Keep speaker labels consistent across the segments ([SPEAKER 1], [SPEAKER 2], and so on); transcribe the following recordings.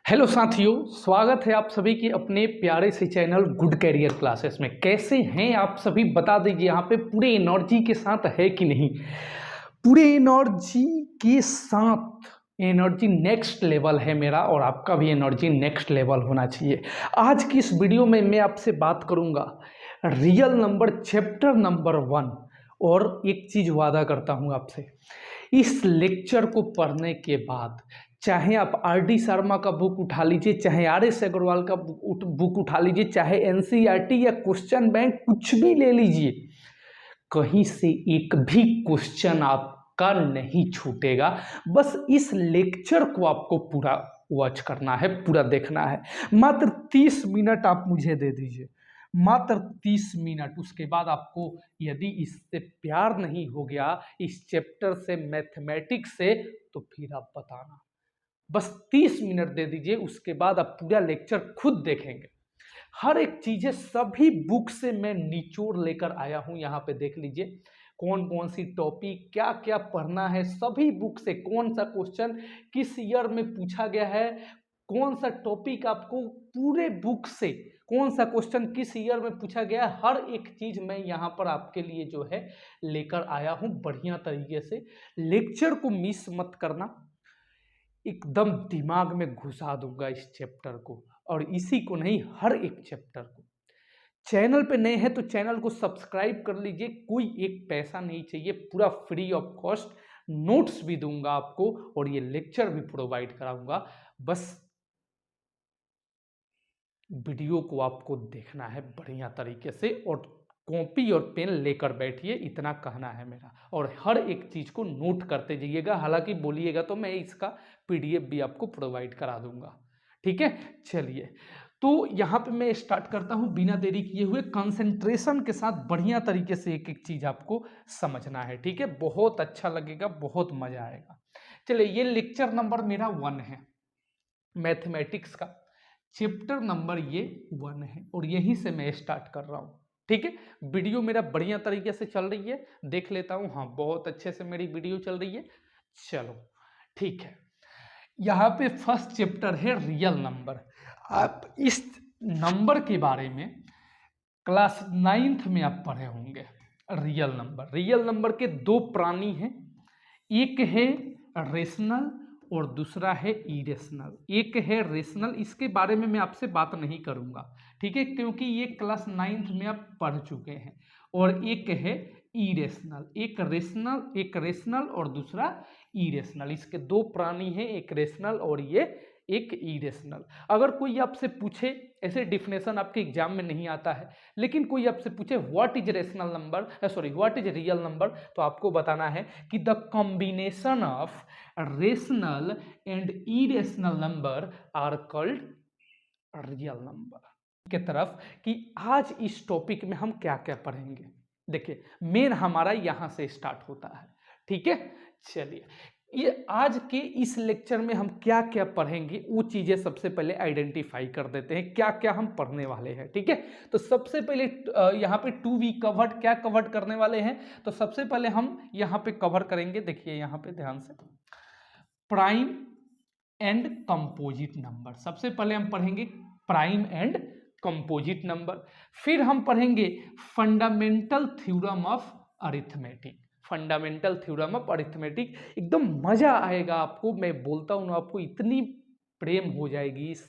[SPEAKER 1] Hello साथियों, स्वागत है आप सभी के अपने प्यारे से चैनल गुड कैरियर क्लासेस में। कैसे हैं आप सभी, बता दीजिए यहाँ पे पूरे एनर्जी के साथ है कि नहीं। पूरे एनर्जी के साथ, एनर्जी नेक्स्ट लेवल है मेरा और आपका भी एनर्जी नेक्स्ट लेवल होना चाहिए। आज की इस वीडियो में मैं आपसे बात करूंगा रियल नंबर चैप्टर नंबर 1। और एक चीज वादा करता हूं आपसे, इस लेक्चर को पढ़ने के बाद चाहे आप आर डी शर्मा का बुक उठा लीजिए, चाहे आर एस अग्रवाल का बुक उठा लीजिए, चाहे एनसीईआरटी या क्वेश्चन बैंक कुछ भी ले लीजिए, कहीं से एक भी क्वेश्चन आपका नहीं छूटेगा। बस इस लेक्चर को आपको पूरा वॉच करना है, पूरा देखना है। मात्र 30 मिनट आप मुझे दे दीजिए, मात्र 30 मिनट। उसके बाद आपको यदि इससे प्यार नहीं हो गया, इस चैप्टर से, मैथमेटिक्स से, तो फिर आप बताना। बस 30 मिनट दे दीजिए, उसके बाद आप पूरा लेक्चर खुद देखेंगे। हर एक चीजें सभी बुक से मैं निचोड़ लेकर आया हूं। यहाँ पे देख लीजिए कौन कौन सी टॉपिक, क्या क्या पढ़ना है, सभी बुक से कौन सा क्वेश्चन किस ईयर में पूछा गया है, कौन सा टॉपिक आपको पूरे बुक से, कौन सा क्वेश्चन किस ईयर में पूछा गया है, हर एक चीज मैं यहाँ पर आपके लिए जो है लेकर आया हूँ बढ़िया तरीके से। लेक्चर को मिस मत करना, एकदम दिमाग में घुसा दूंगा इस चैप्टर को, और इसी को नहीं, हर एक चैप्टर को। चैनल पे नए हैं तो चैनल को सब्सक्राइब कर लीजिए, कोई एक पैसा नहीं चाहिए, पूरा फ्री ऑफ कॉस्ट। नोट्स भी दूंगा आपको और ये लेक्चर भी प्रोवाइड कराऊंगा। बस वीडियो को आपको देखना है बढ़िया तरीके से और कॉपी और पेन लेकर बैठिए, इतना कहना है मेरा। और हर एक चीज को नोट करते जाइएगा, हालांकि बोलिएगा तो मैं इसका पीडीएफ भी आपको प्रोवाइड करा दूंगा। ठीक है, चलिए तो यहाँ पे मैं स्टार्ट करता हूँ बिना देरी किए हुए। कंसंट्रेशन के साथ बढ़िया तरीके से एक एक चीज आपको समझना है, ठीक है। बहुत अच्छा लगेगा, बहुत मजा आएगा। चलिए, ये लेक्चर नंबर मेरा 1 है, मैथमेटिक्स का चैप्टर नंबर ये 1 है और यहीं से मैं स्टार्ट कर रहा हूँ। ठीक है, वीडियो मेरा बढ़िया तरीके से चल रही है, देख लेता हूँ। हाँ, बहुत अच्छे से मेरी वीडियो चल रही है। चलो ठीक है, यहाँ पे फर्स्ट चैप्टर है रियल नंबर। आप इस नंबर के बारे में क्लास 9th में आप पढ़े होंगे। रियल नंबर, रियल नंबर के दो प्राणी हैं, एक है रेशनल और दूसरा है इरेशनल। एक है रेशनल, इसके बारे में मैं आपसे बात नहीं करूंगा, ठीक है, क्योंकि ये क्लास 9th में आप पढ़ चुके हैं। और एक है इरेशनल, एक रेशनल और दूसरा इरेशनल। इसके दो प्राणी हैं, एक रेशनल और ये एक इरेशनल। अगर कोई आपसे पूछे, ऐसे डिफिनेशन आपके एग्जाम में नहीं आता है, लेकिन कोई आपसे पूछे what is rational number, sorry what is real number, तो आपको बताना है कि the combination of rational and irrational number are called real number. के तरफ कि आज इस टॉपिक में हम क्या क्या पढ़ेंगे। देखिए, मेन हमारा यहां से स्टार्ट होता है, ठीक है। चलिए, ये आज के इस लेक्चर में हम क्या क्या पढ़ेंगे वो चीजें सबसे पहले आइडेंटिफाई कर देते हैं, क्या क्या हम पढ़ने वाले हैं, ठीक है। तो सबसे पहले यहाँ पे 2V कवर्ड, क्या कवर्ड करने वाले हैं, तो सबसे पहले हम यहाँ पे कवर करेंगे। देखिए यहाँ पे ध्यान से, प्राइम एंड कंपोजिट नंबर। सबसे पहले हम पढ़ेंगे प्राइम एंड कंपोजिट नंबर। फिर हम पढ़ेंगे fundamental theorem of arithmetic, fundamental theorem of arithmetic. एकदम मजा आएगा आपको, मैं बोलता हूँ आपको, इतनी प्रेम हो जाएगी इस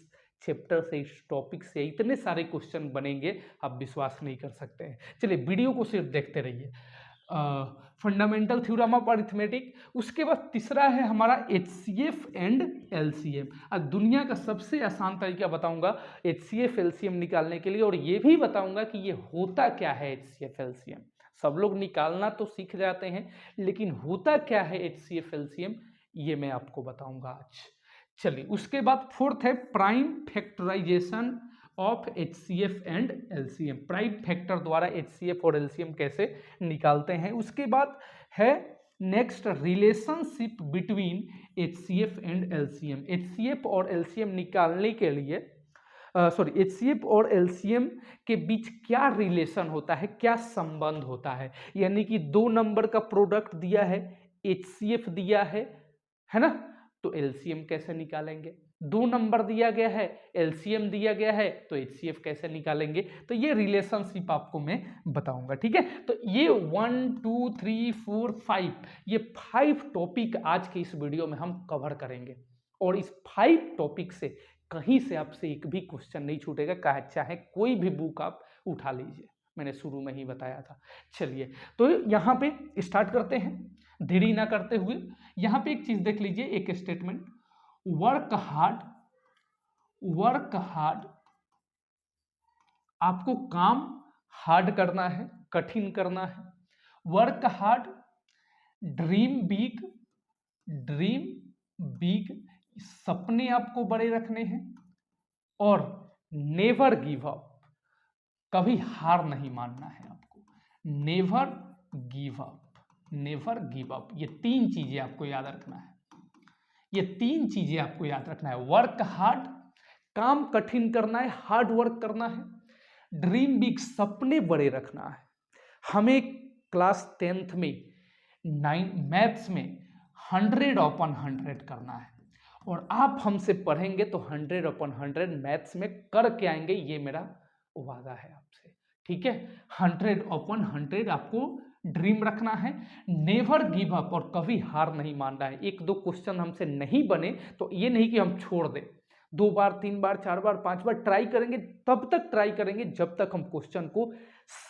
[SPEAKER 1] चैप्टर से, इस टॉपिक से, इतने सारे क्वेश्चन बनेंगे आप विश्वास नहीं कर सकते हैं। चलिए, वीडियो को सिर्फ देखते रहिए। Fundamental theorem of arithmetic. उसके बाद तीसरा है हमारा HCF एंड LCM। अब दुनिया का सबसे आसान तरीका बताऊंगा HCF LCM निकालने के लिए, और ये भी बताऊंगा कि ये होता क्या है HCF LCM। सब लोग निकालना तो सीख जाते हैं, लेकिन होता क्या है HCF LCM, ये मैं आपको बताऊंगा आज। चलिए, उसके बाद फोर्थ है prime factorization of HCF and LCM। Prime factor द्वारा HCF और LCM कैसे निकालते हैं। उसके बाद है next relationship between HCF and LCM। HCF और LCM निकालने के लिए HCF और LCM के बीच क्या रिलेशन होता है, क्या संबंध होता है। यानी कि दो नंबर का प्रोडक्ट दिया है, HCF दिया है ना, तो LCM कैसे निकालेंगे। 2 नंबर दिया गया है, एलसीएम दिया गया है, तो एचसीएफ कैसे निकालेंगे, तो ये रिलेशनशिप आपको मैं बताऊंगा। ठीक है, तो ये 1 2 3 4 5 ये 5 टॉपिक आज के इस वीडियो में हम कवर करेंगे और इस 5 टॉपिक से कहीं से आपसे एक भी क्वेश्चन नहीं छूटेगा, चाहे कोई भी बुक आप उठा लीजिए, मैंने शुरू में ही बताया था। चलिए तो यहाँ पे स्टार्ट करते हैं देरी ना करते हुए। यहाँ पे एक चीज देख लीजिए, एक स्टेटमेंट, वर्क हार्ड, आपको काम हार्ड करना है, कठिन करना है। वर्क हार्ड, ड्रीम बिग, सपने आपको बड़े रखने हैं, और नेवर गिव अप, कभी हार नहीं मानना है आपको। नेवर गिव अप, ये 3 चीजें आपको याद रखना है, ये 3 चीजें आपको याद रखना है। वर्क हार्ड, काम कठिन करना है, हार्ड वर्क करना है। ड्रीम बिग, सपने बड़े रखना है। हमें क्लास 10th में 9 मैथ्स में 100/100 करना है और आप हमसे पढ़ेंगे तो 100/100 मैथ्स में करके आएंगे, ये मेरा वादा है आपसे। ठीक है, 100/100 आपको ड्रीम रखना है, नेवर गिव अप, और कभी हार नहीं मानना है। 1-2 क्वेश्चन हमसे नहीं बने तो ये नहीं कि हम छोड़ दें, 2 बार 3 बार 4 बार 5 बार ट्राई करेंगे, तब तक ट्राई करेंगे जब तक हम क्वेश्चन को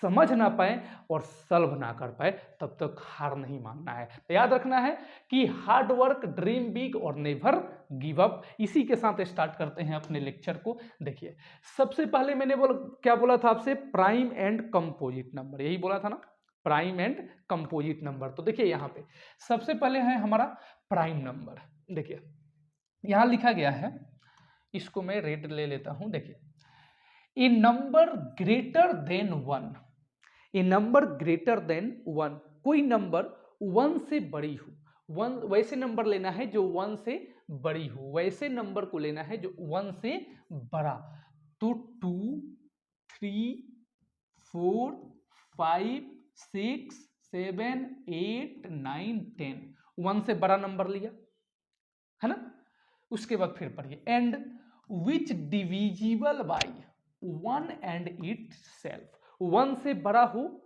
[SPEAKER 1] समझ ना पाए और सॉल्व ना कर पाए, तब तक हार नहीं मानना है। तो याद रखना है कि हार्ड वर्क, ड्रीम बिग और नेवर गिव अप। इसी के साथ स्टार्ट करते हैं अपने लेक्चर को। देखिए सबसे पहले मैंने क्या बोला था आपसे, प्राइम एंड कंपोजिट नंबर, यही बोला था ना, प्राइम एंड कंपोजिट नंबर। तो देखिए यहाँ पे सबसे पहले है हमारा प्राइम नंबर। देखिए यहां लिखा गया है, इसको मैं रेड ले लेता हूं। देखिए ए नंबर ग्रेटर देन 1, ए नंबर ग्रेटर देन 1, कोई नंबर 1 से बड़ी हो, 1 वैसे नंबर लेना है जो 1 से बड़ी हो, वैसे नंबर को लेना है जो 1 से बड़ा। तो 2 3 4 5 6 7 8 9 10, 1 से बड़ा नंबर लिया है ना। उसके बाद फिर पढ़िए, and which divisible by 1 and it self, 1 से बड़ा हो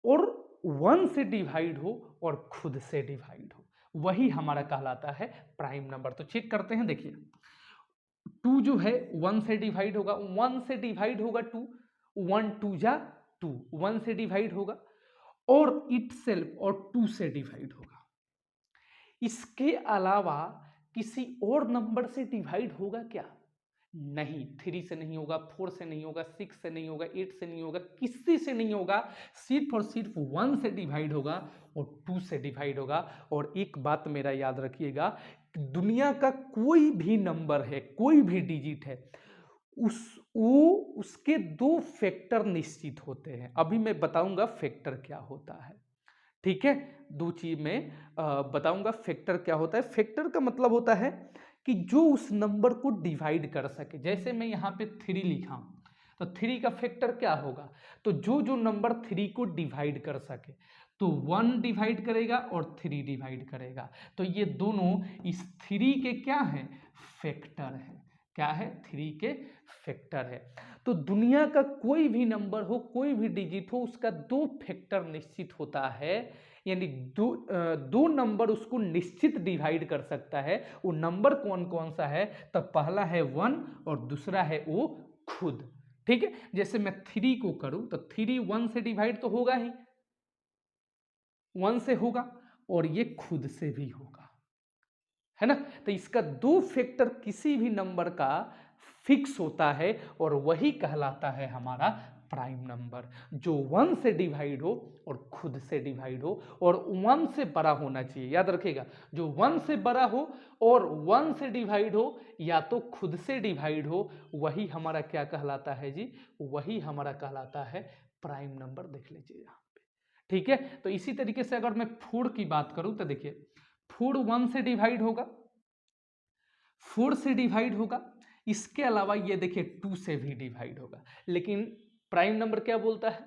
[SPEAKER 1] और 1 से डिवाइड हो और खुद से डिवाइड हो, वही हमारा कहलाता है प्राइम नंबर। तो चेक करते हैं, देखिए 2 जो है 1 से डिवाइड होगा, 1 से डिवाइड होगा 2, 1 2 जा 2, 1 से डिवाइड होगा, और इट सेल्फ और 2 से डिवाइड होगा। इसके अलावा किसी और नंबर से डिवाइड होगा क्या? नहीं, 3 से नहीं होगा, 4 से नहीं होगा, 6 से नहीं होगा, 8 से नहीं होगा, किसी से नहीं होगा, सिर्फ और सिर्फ 1 से डिवाइड होगा और 2 से डिवाइड होगा। और एक बात मेरा याद रखिएगा, दुनिया का कोई भी नंबर है, कोई भी डिजिट है, उसके 2 फैक्टर निश्चित होते हैं। अभी मैं बताऊंगा फैक्टर क्या होता है। ठीक है, 2 चीज में बताऊंगा फैक्टर क्या होता है। फैक्टर का मतलब होता है कि जो उस नंबर को डिवाइड कर सके। जैसे मैं यहाँ पे 3 लिखा हूं, तो 3 का फैक्टर क्या होगा, तो जो जो नंबर 3 को डिवाइड कर सके, तो 1 डिवाइड करेगा और 3 डिवाइड करेगा, तो ये दोनों इस 3 के क्या हैं, फैक्टर है। क्या है, 3 के फैक्टर है। तो दुनिया का कोई भी नंबर हो, कोई भी डिजिट हो, उसका 2 फैक्टर निश्चित होता है, यानी दो नंबर उसको निश्चित डिवाइड कर सकता है। वो नंबर कौन कौन सा है, तो पहला है 1 और दूसरा है वो खुद। ठीक है, जैसे मैं 3 को करूं तो 3 1 से डिवाइड तो होगा ही, 1 से होगा, और ये खुद से भी होगा, है ना। तो इसका 2 फैक्टर किसी भी नंबर का फिक्स होता है और वही कहलाता है हमारा प्राइम नंबर, जो 1 से डिवाइड हो और खुद से डिवाइड हो और 1 से बड़ा होना चाहिए। याद रखिएगा, जो 1 से बड़ा हो और 1 से डिवाइड हो या तो खुद से डिवाइड हो, वही हमारा क्या कहलाता है जी, वही हमारा कहलाता है प्राइम नंबर। देख लीजिए यहाँ पे, ठीक है। तो इसी तरीके से अगर मैं 4 की बात करूं तो देखिए 4 1 से डिवाइड होगा, 4 से डिवाइड होगा, इसके अलावा ये देखिए 2 से भी डिवाइड होगा। लेकिन प्राइम नंबर क्या बोलता है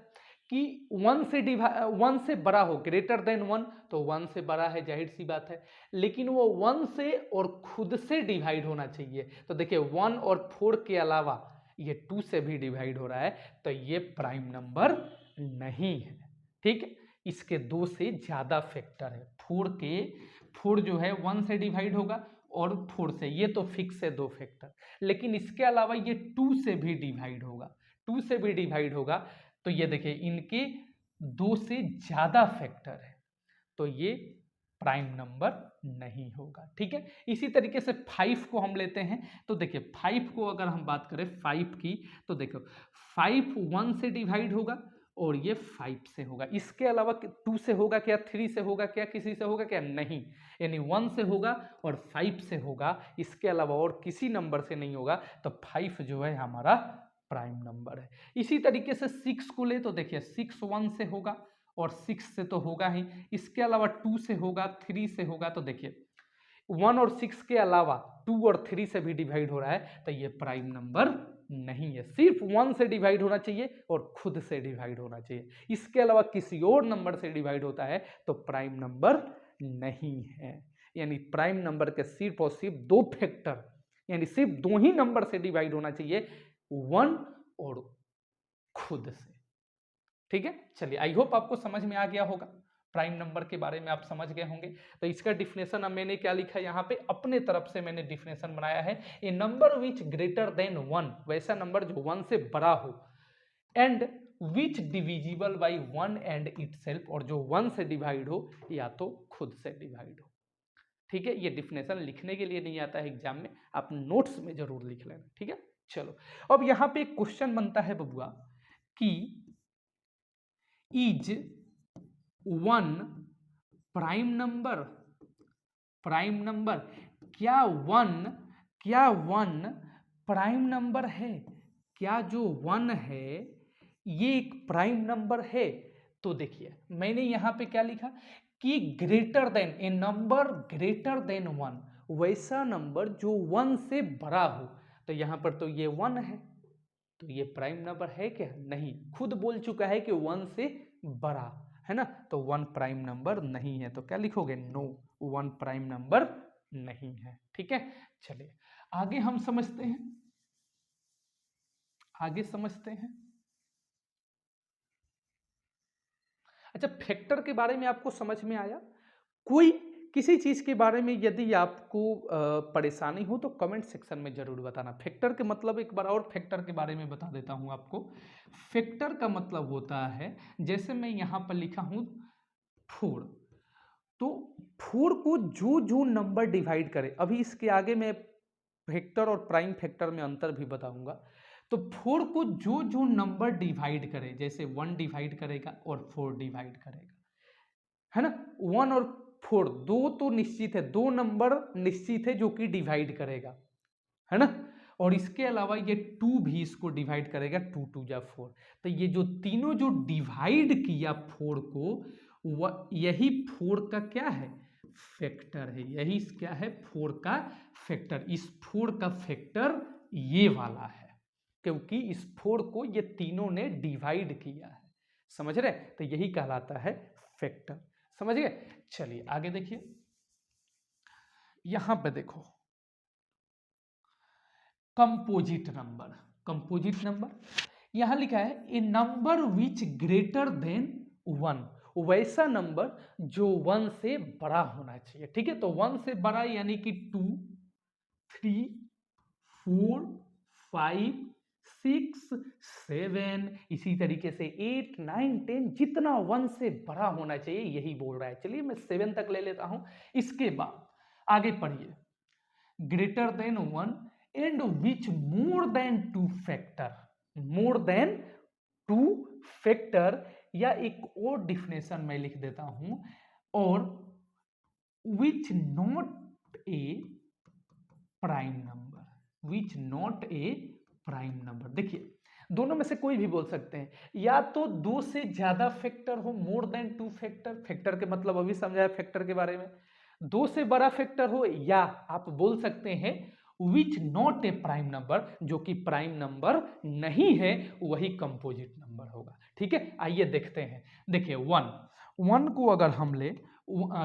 [SPEAKER 1] कि 1 से बड़ा हो, ग्रेटर देन 1, तो 1 से बड़ा है, जाहिर सी बात है, लेकिन वो 1 से और खुद से डिवाइड होना चाहिए। तो देखिए 1 और 4 के अलावा ये 2 से भी डिवाइड हो रहा है, तो ये प्राइम नंबर नहीं है। ठीक है, इसके 2 से ज्यादा फैक्टर है। 4 जो है 1 से डिवाइड होगा और 4 से, ये तो फिक्स है 2 फैक्टर, लेकिन इसके अलावा ये 2 से भी डिवाइड होगा, 2 से भी डिवाइड होगा, तो ये देखिए इनके 2 से ज्यादा फैक्टर है, तो ये प्राइम नंबर नहीं होगा। ठीक है, इसी तरीके से 5 को हम लेते हैं, तो देखिए 5 को अगर हम बात करें 5 की, तो देखो 5 1 से डिवाइड होगा और ये 5 से होगा, इसके अलावा 2 से होगा क्या, 3 से होगा क्या, किसी से होगा क्या, नहीं, यानी 1 से होगा और 5 से होगा, इसके अलावा और किसी नंबर से नहीं होगा, तो 5 जो है हमारा प्राइम नंबर है। इसी तरीके से 6 को ले, तो देखिए 6 1 से होगा और 6 से तो होगा ही, इसके अलावा 2 से होगा, 3 से होगा, तो देखिए 1 और 6 के अलावा 2 और 3 से भी डिवाइड हो रहा है, तो ये प्राइम नंबर नहीं है। सिर्फ 1 से डिवाइड होना चाहिए और खुद से डिवाइड होना चाहिए, इसके अलावा किसी और नंबर से डिवाइड होता है तो प्राइम नंबर नहीं है। यानी प्राइम नंबर के सिर्फ और सिर्फ 2 फैक्टर, यानी सिर्फ 2 ही नंबर से डिवाइड होना चाहिए, 1 और खुद से। ठीक है, चलिए आई होप आपको समझ में आ गया होगा, प्राइम नंबर के बारे में आप समझ गए होंगे। तो इसका डिफिनेशन अब मैंने क्या लिखा है यहाँ पे, अपने तरफ से मैंने डिफिनेशन बनाया है, ए नंबर विच ग्रेटर देन 1, वैसा नंबर जो 1 से बड़ा हो, and which divisible by 1 and itself, और जो 1 से डिवाइड हो या तो खुद से डिवाइड हो। ठीक है, ये डिफिनेशन लिखने के लिए नहीं आता है एग्जाम में, आप नोट्स में जरूर लिख लेना। ठीक है, चलो अब यहाँ पे एक क्वेश्चन बनता है बबुआ कि is 1 prime number, prime number, क्या 1 प्राइम नंबर है, क्या जो 1 है ये एक प्राइम नंबर है। तो देखिए मैंने यहां पे क्या लिखा कि ग्रेटर देन, ए नंबर ग्रेटर देन 1, वैसा नंबर जो 1 से बड़ा हो, तो यहां पर तो ये 1 है, तो ये प्राइम नंबर है क्या, नहीं, खुद बोल चुका है कि 1 से बड़ा है ना, तो 1 प्राइम नंबर नहीं है, तो क्या लिखोगे, नो, 1 प्राइम नंबर नहीं है। ठीक है, चलिए आगे हम समझते हैं, आगे समझते हैं। अच्छा, फैक्टर के बारे में आपको समझ में आया? कोई किसी चीज के बारे में यदि आपको परेशानी हो तो कमेंट सेक्शन में जरूर बताना। फैक्टर के मतलब, एक बार और फैक्टर के बारे में बता देता हूं आपको। फैक्टर का मतलब होता है, जैसे मैं यहां पर लिखा हूं 4, तो 4 को जो जो नंबर डिवाइड करे, अभी इसके आगे मैं फैक्टर और प्राइम फैक्टर में अंतर भी बताऊंगा, तो 4 को जो जो नंबर डिवाइड करे, जैसे 1 डिवाइड करेगा और 4 डिवाइड करेगा, है ना, 1 और 4 दो तो निश्चित है, 2 नंबर निश्चित है जो कि डिवाइड करेगा, है ना, और इसके अलावा ये 2 भी इसको डिवाइड करेगा, 2 2 जा 4, तो ये जो तीनों जो डिवाइड किया 4 को, यही 4 का क्या है, फैक्टर है, यही क्या है, 4 का फैक्टर। इस 4 का फैक्टर ये वाला है, क्योंकि इस 4 को ये तीनों ने डिवाइड किया है, समझ रहे, तो यही कहलाता है फैक्टर, समझ गए। चलिए आगे देखिए, यहां पे देखो कंपोजिट नंबर, कंपोजिट नंबर यहां लिखा है ए नंबर विच ग्रेटर देन 1, वैसा नंबर जो 1 से बड़ा होना चाहिए। ठीक है, तो 1 से बड़ा यानी कि 2 3 4 5 6 7, इसी तरीके से 8 9 10, जितना 1 से बड़ा होना चाहिए यही बोल रहा है। चलिए मैं 7 तक ले लेता हूं। इसके बाद आगे पढ़िए, greater than 1 and which more than 2 factor, more than 2 factor, या एक और डिफिनेशन मैं लिख देता हूं, और which not a prime number, which not a prime number. देखिए दोनों में से कोई भी बोल सकते हैं, या तो 2 से ज्यादा फैक्टर हो, मोर देन 2 फैक्टर, फैक्टर के मतलब अभी समझाया फैक्टर के बारे में, 2 से बड़ा फैक्टर हो, या आप बोल सकते हैं which not a prime number, जो कि प्राइम नंबर नहीं है, वही कंपोजिट नंबर होगा। ठीक है, आइए देखते हैं। देखिए 1 को अगर हम ले,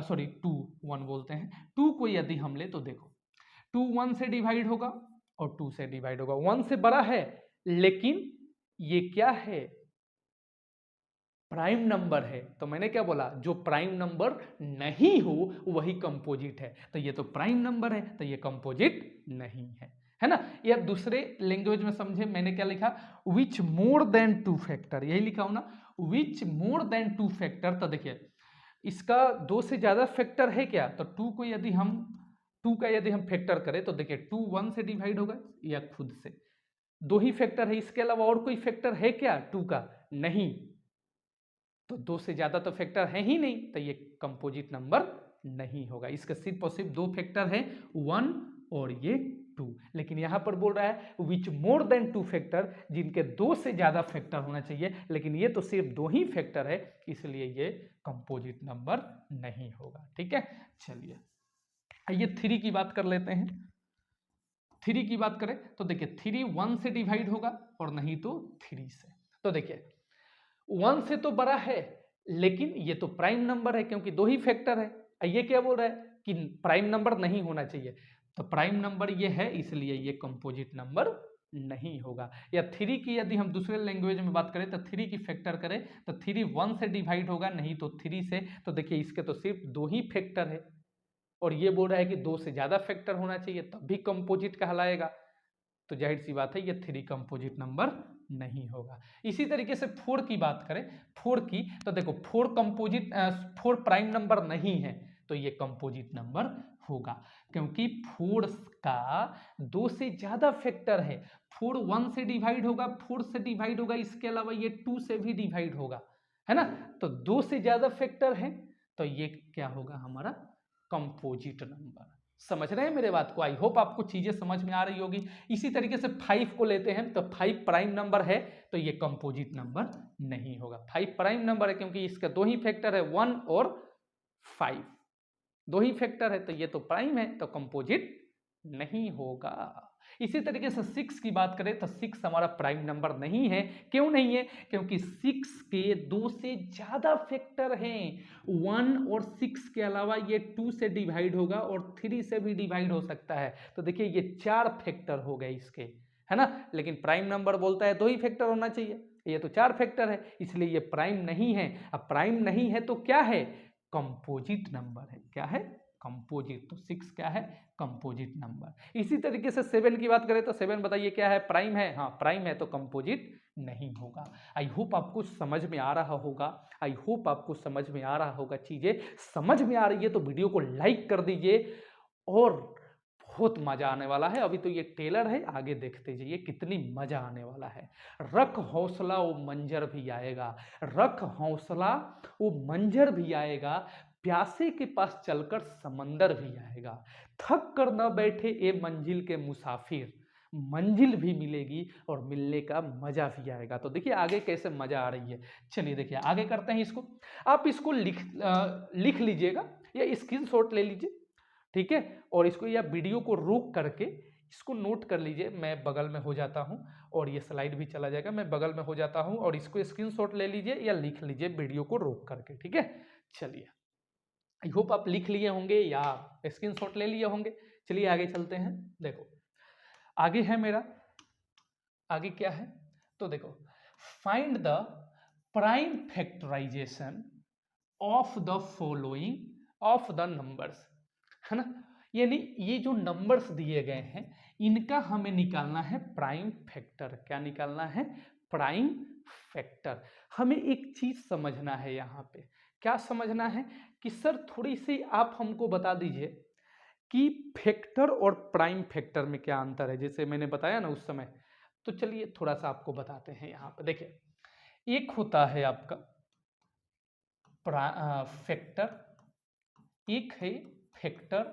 [SPEAKER 1] सॉरी 1 बोलते हैं, 2 को यदि हम ले तो देखो 2 1 से डिवाइड होगा और 2 से डिवाइड होगा। 1 से बड़ा है, लेकिन ये क्या है, प्राइम नंबर है। तो मैंने क्या बोला, जो प्राइम नंबर नहीं हो वही कंपोजिट है। तो ये तो प्राइम नंबर है, तो ये कंपोजिट नहीं है ना। या दूसरे लैंग्वेज में समझे, मैंने क्या लिखा, विच मोर देन 2 फैक्टर, यही लिखा हूं ना, विच मोर देन 2 फैक्टर। तो देखिए इसका 2 से ज्यादा फैक्टर है क्या, तो 2 को यदि हम 2 का यदि हम फैक्टर करें तो देखिए 2 1 से डिवाइड होगा या खुद से, 2 ही फैक्टर है, इसके अलावा और कोई फैक्टर है क्या 2 का, नहीं। तो 2 से ज्यादा तो फैक्टर है ही नहीं, तो ये कंपोजिट नंबर नहीं होगा। इसका सिर्फ और सिर्फ 2 फैक्टर है, 1 और ये 2। लेकिन यहां पर बोल रहा है विच मोर देन 2 फैक्टर, जिनके 2 से ज्यादा फैक्टर होना चाहिए, लेकिन ये तो सिर्फ 2 ही फैक्टर है, इसलिए ये कंपोजिट नंबर नहीं होगा। ठीक है, चलिए आइए 3 की बात कर लेते हैं। 3 की बात करें तो देखिए 3 1 से डिवाइड होगा और नहीं तो 3 से। तो देखिए 1 से तो बड़ा है, लेकिन ये तो प्राइम नंबर है क्योंकि 2 ही फैक्टर है। ये क्या बोल रहा है कि प्राइम नंबर नहीं होना चाहिए, तो प्राइम नंबर ये है, इसलिए ये कंपोजिट नंबर नहीं होगा। या 3 की यदि हम दूसरे लैंग्वेज में बात करें तो 3 की फैक्टर करें तो 3 1 से डिवाइड होगा, नहीं तो 3 से। तो देखिए इसके तो सिर्फ 2 ही फैक्टर है, और ये बोल रहा है कि 2 से ज्यादा फैक्टर होना चाहिए तब भी कंपोजिट कहलाएगा। तो जाहिर सी बात है ये 3 कंपोजिट नंबर नहीं होगा। इसी तरीके से 4 की बात करें, 4 की तो देखो 4 प्राइम नंबर नहीं है, तो ये कंपोजिट नंबर होगा, क्योंकि 4 का 2 से ज्यादा फैक्टर है। 4 1 से डिवाइड होगा, 4 से डिवाइड होगा, इसके अलावा ये 2 से भी डिवाइड होगा, है ना। तो 2 से ज्यादा फैक्टर है, तो ये क्या होगा हमारा कंपोजिट नंबर। समझ रहे हैं मेरे बात को, आई होप आपको चीजें समझ में आ रही होगी। इसी तरीके से 5 को लेते हैं, तो 5 प्राइम नंबर है, तो ये कंपोजिट नंबर नहीं होगा। 5 प्राइम नंबर है क्योंकि इसका 2 ही फैक्टर है, 1 और 5, 2 ही फैक्टर है, तो ये तो प्राइम है, तो कंपोजिट नहीं होगा। इसी तरीके से 6 की बात करें तो 6 हमारा प्राइम नंबर नहीं है। क्यों नहीं है, क्योंकि 6 के 2 से ज्यादा फैक्टर हैं। 1 और 6 के अलावा ये 2 से डिवाइड होगा और 3 से भी डिवाइड हो सकता है। तो देखिए ये 4 फैक्टर हो गए इसके, है ना। लेकिन प्राइम नंबर बोलता है 2 ही फैक्टर होना चाहिए, ये तो 4 फैक्टर है, इसलिए ये प्राइम नहीं है। अब प्राइम नहीं है तो क्या है, कंपोजिट नंबर है। क्या है, कंपोजिट। तो 6 क्या है, कंपोजिट नंबर। इसी तरीके से 7 की बात करें तो 7 बताइए क्या है, प्राइम है। हाँ प्राइम है, तो कंपोजिट नहीं होगा। आई होप आपको समझ में आ रहा होगा, आई होप आपको समझ में आ रहा होगा। चीजें समझ में आ रही है तो वीडियो को लाइक कर दीजिए, और बहुत मजा आने वाला है। अभी तो ये टेलर है, आगे देखते जाइए कितनी मजा आने वाला है। रख हौसला वो मंजर भी आएगा, रख हौसला वो मंजर भी आएगा, प्यासे के पास चलकर समंदर भी आएगा, थक कर न बैठे ए मंजिल के मुसाफिर, मंजिल भी मिलेगी और मिलने का मजा भी आएगा। तो देखिए आगे कैसे मजा आ रही है। चलिए देखिए आगे करते हैं इसको। आप इसको लिख लीजिएगा या स्क्रीनशॉट ले लीजिए, ठीक है। और इसको या वीडियो को रोक करके इसको नोट कर लीजिए। मैं बगल में हो जाता हूँ और ये स्लाइड भी चला जाएगा, मैं बगल में हो जाता हूँ, और इसको स्क्रीनशॉट ले लीजिए या लिख लीजिए वीडियो को रोक करके, ठीक है। चलिए आई होप आप लिख लिए होंगे या स्क्रीनशॉट ले लिए होंगे। चलिए आगे चलते हैं। देखो आगे है मेरा, आगे क्या है, तो देखो find the prime factorization of the following of the numbers, है ना। यानी ये जो नंबर्स दिए गए हैं इनका हमें निकालना है प्राइम फैक्टर। क्या निकालना है, प्राइम फैक्टर। हमें एक चीज समझना है यहाँ पे। क्या समझना है कि सर थोड़ी सी आप हमको बता दीजिए कि फैक्टर और प्राइम फैक्टर में क्या अंतर है, जैसे मैंने बताया ना उस समय। तो चलिए थोड़ा सा आपको बताते हैं। यहाँ पे देखिए, एक होता है आपका फैक्टर, एक है फैक्टर,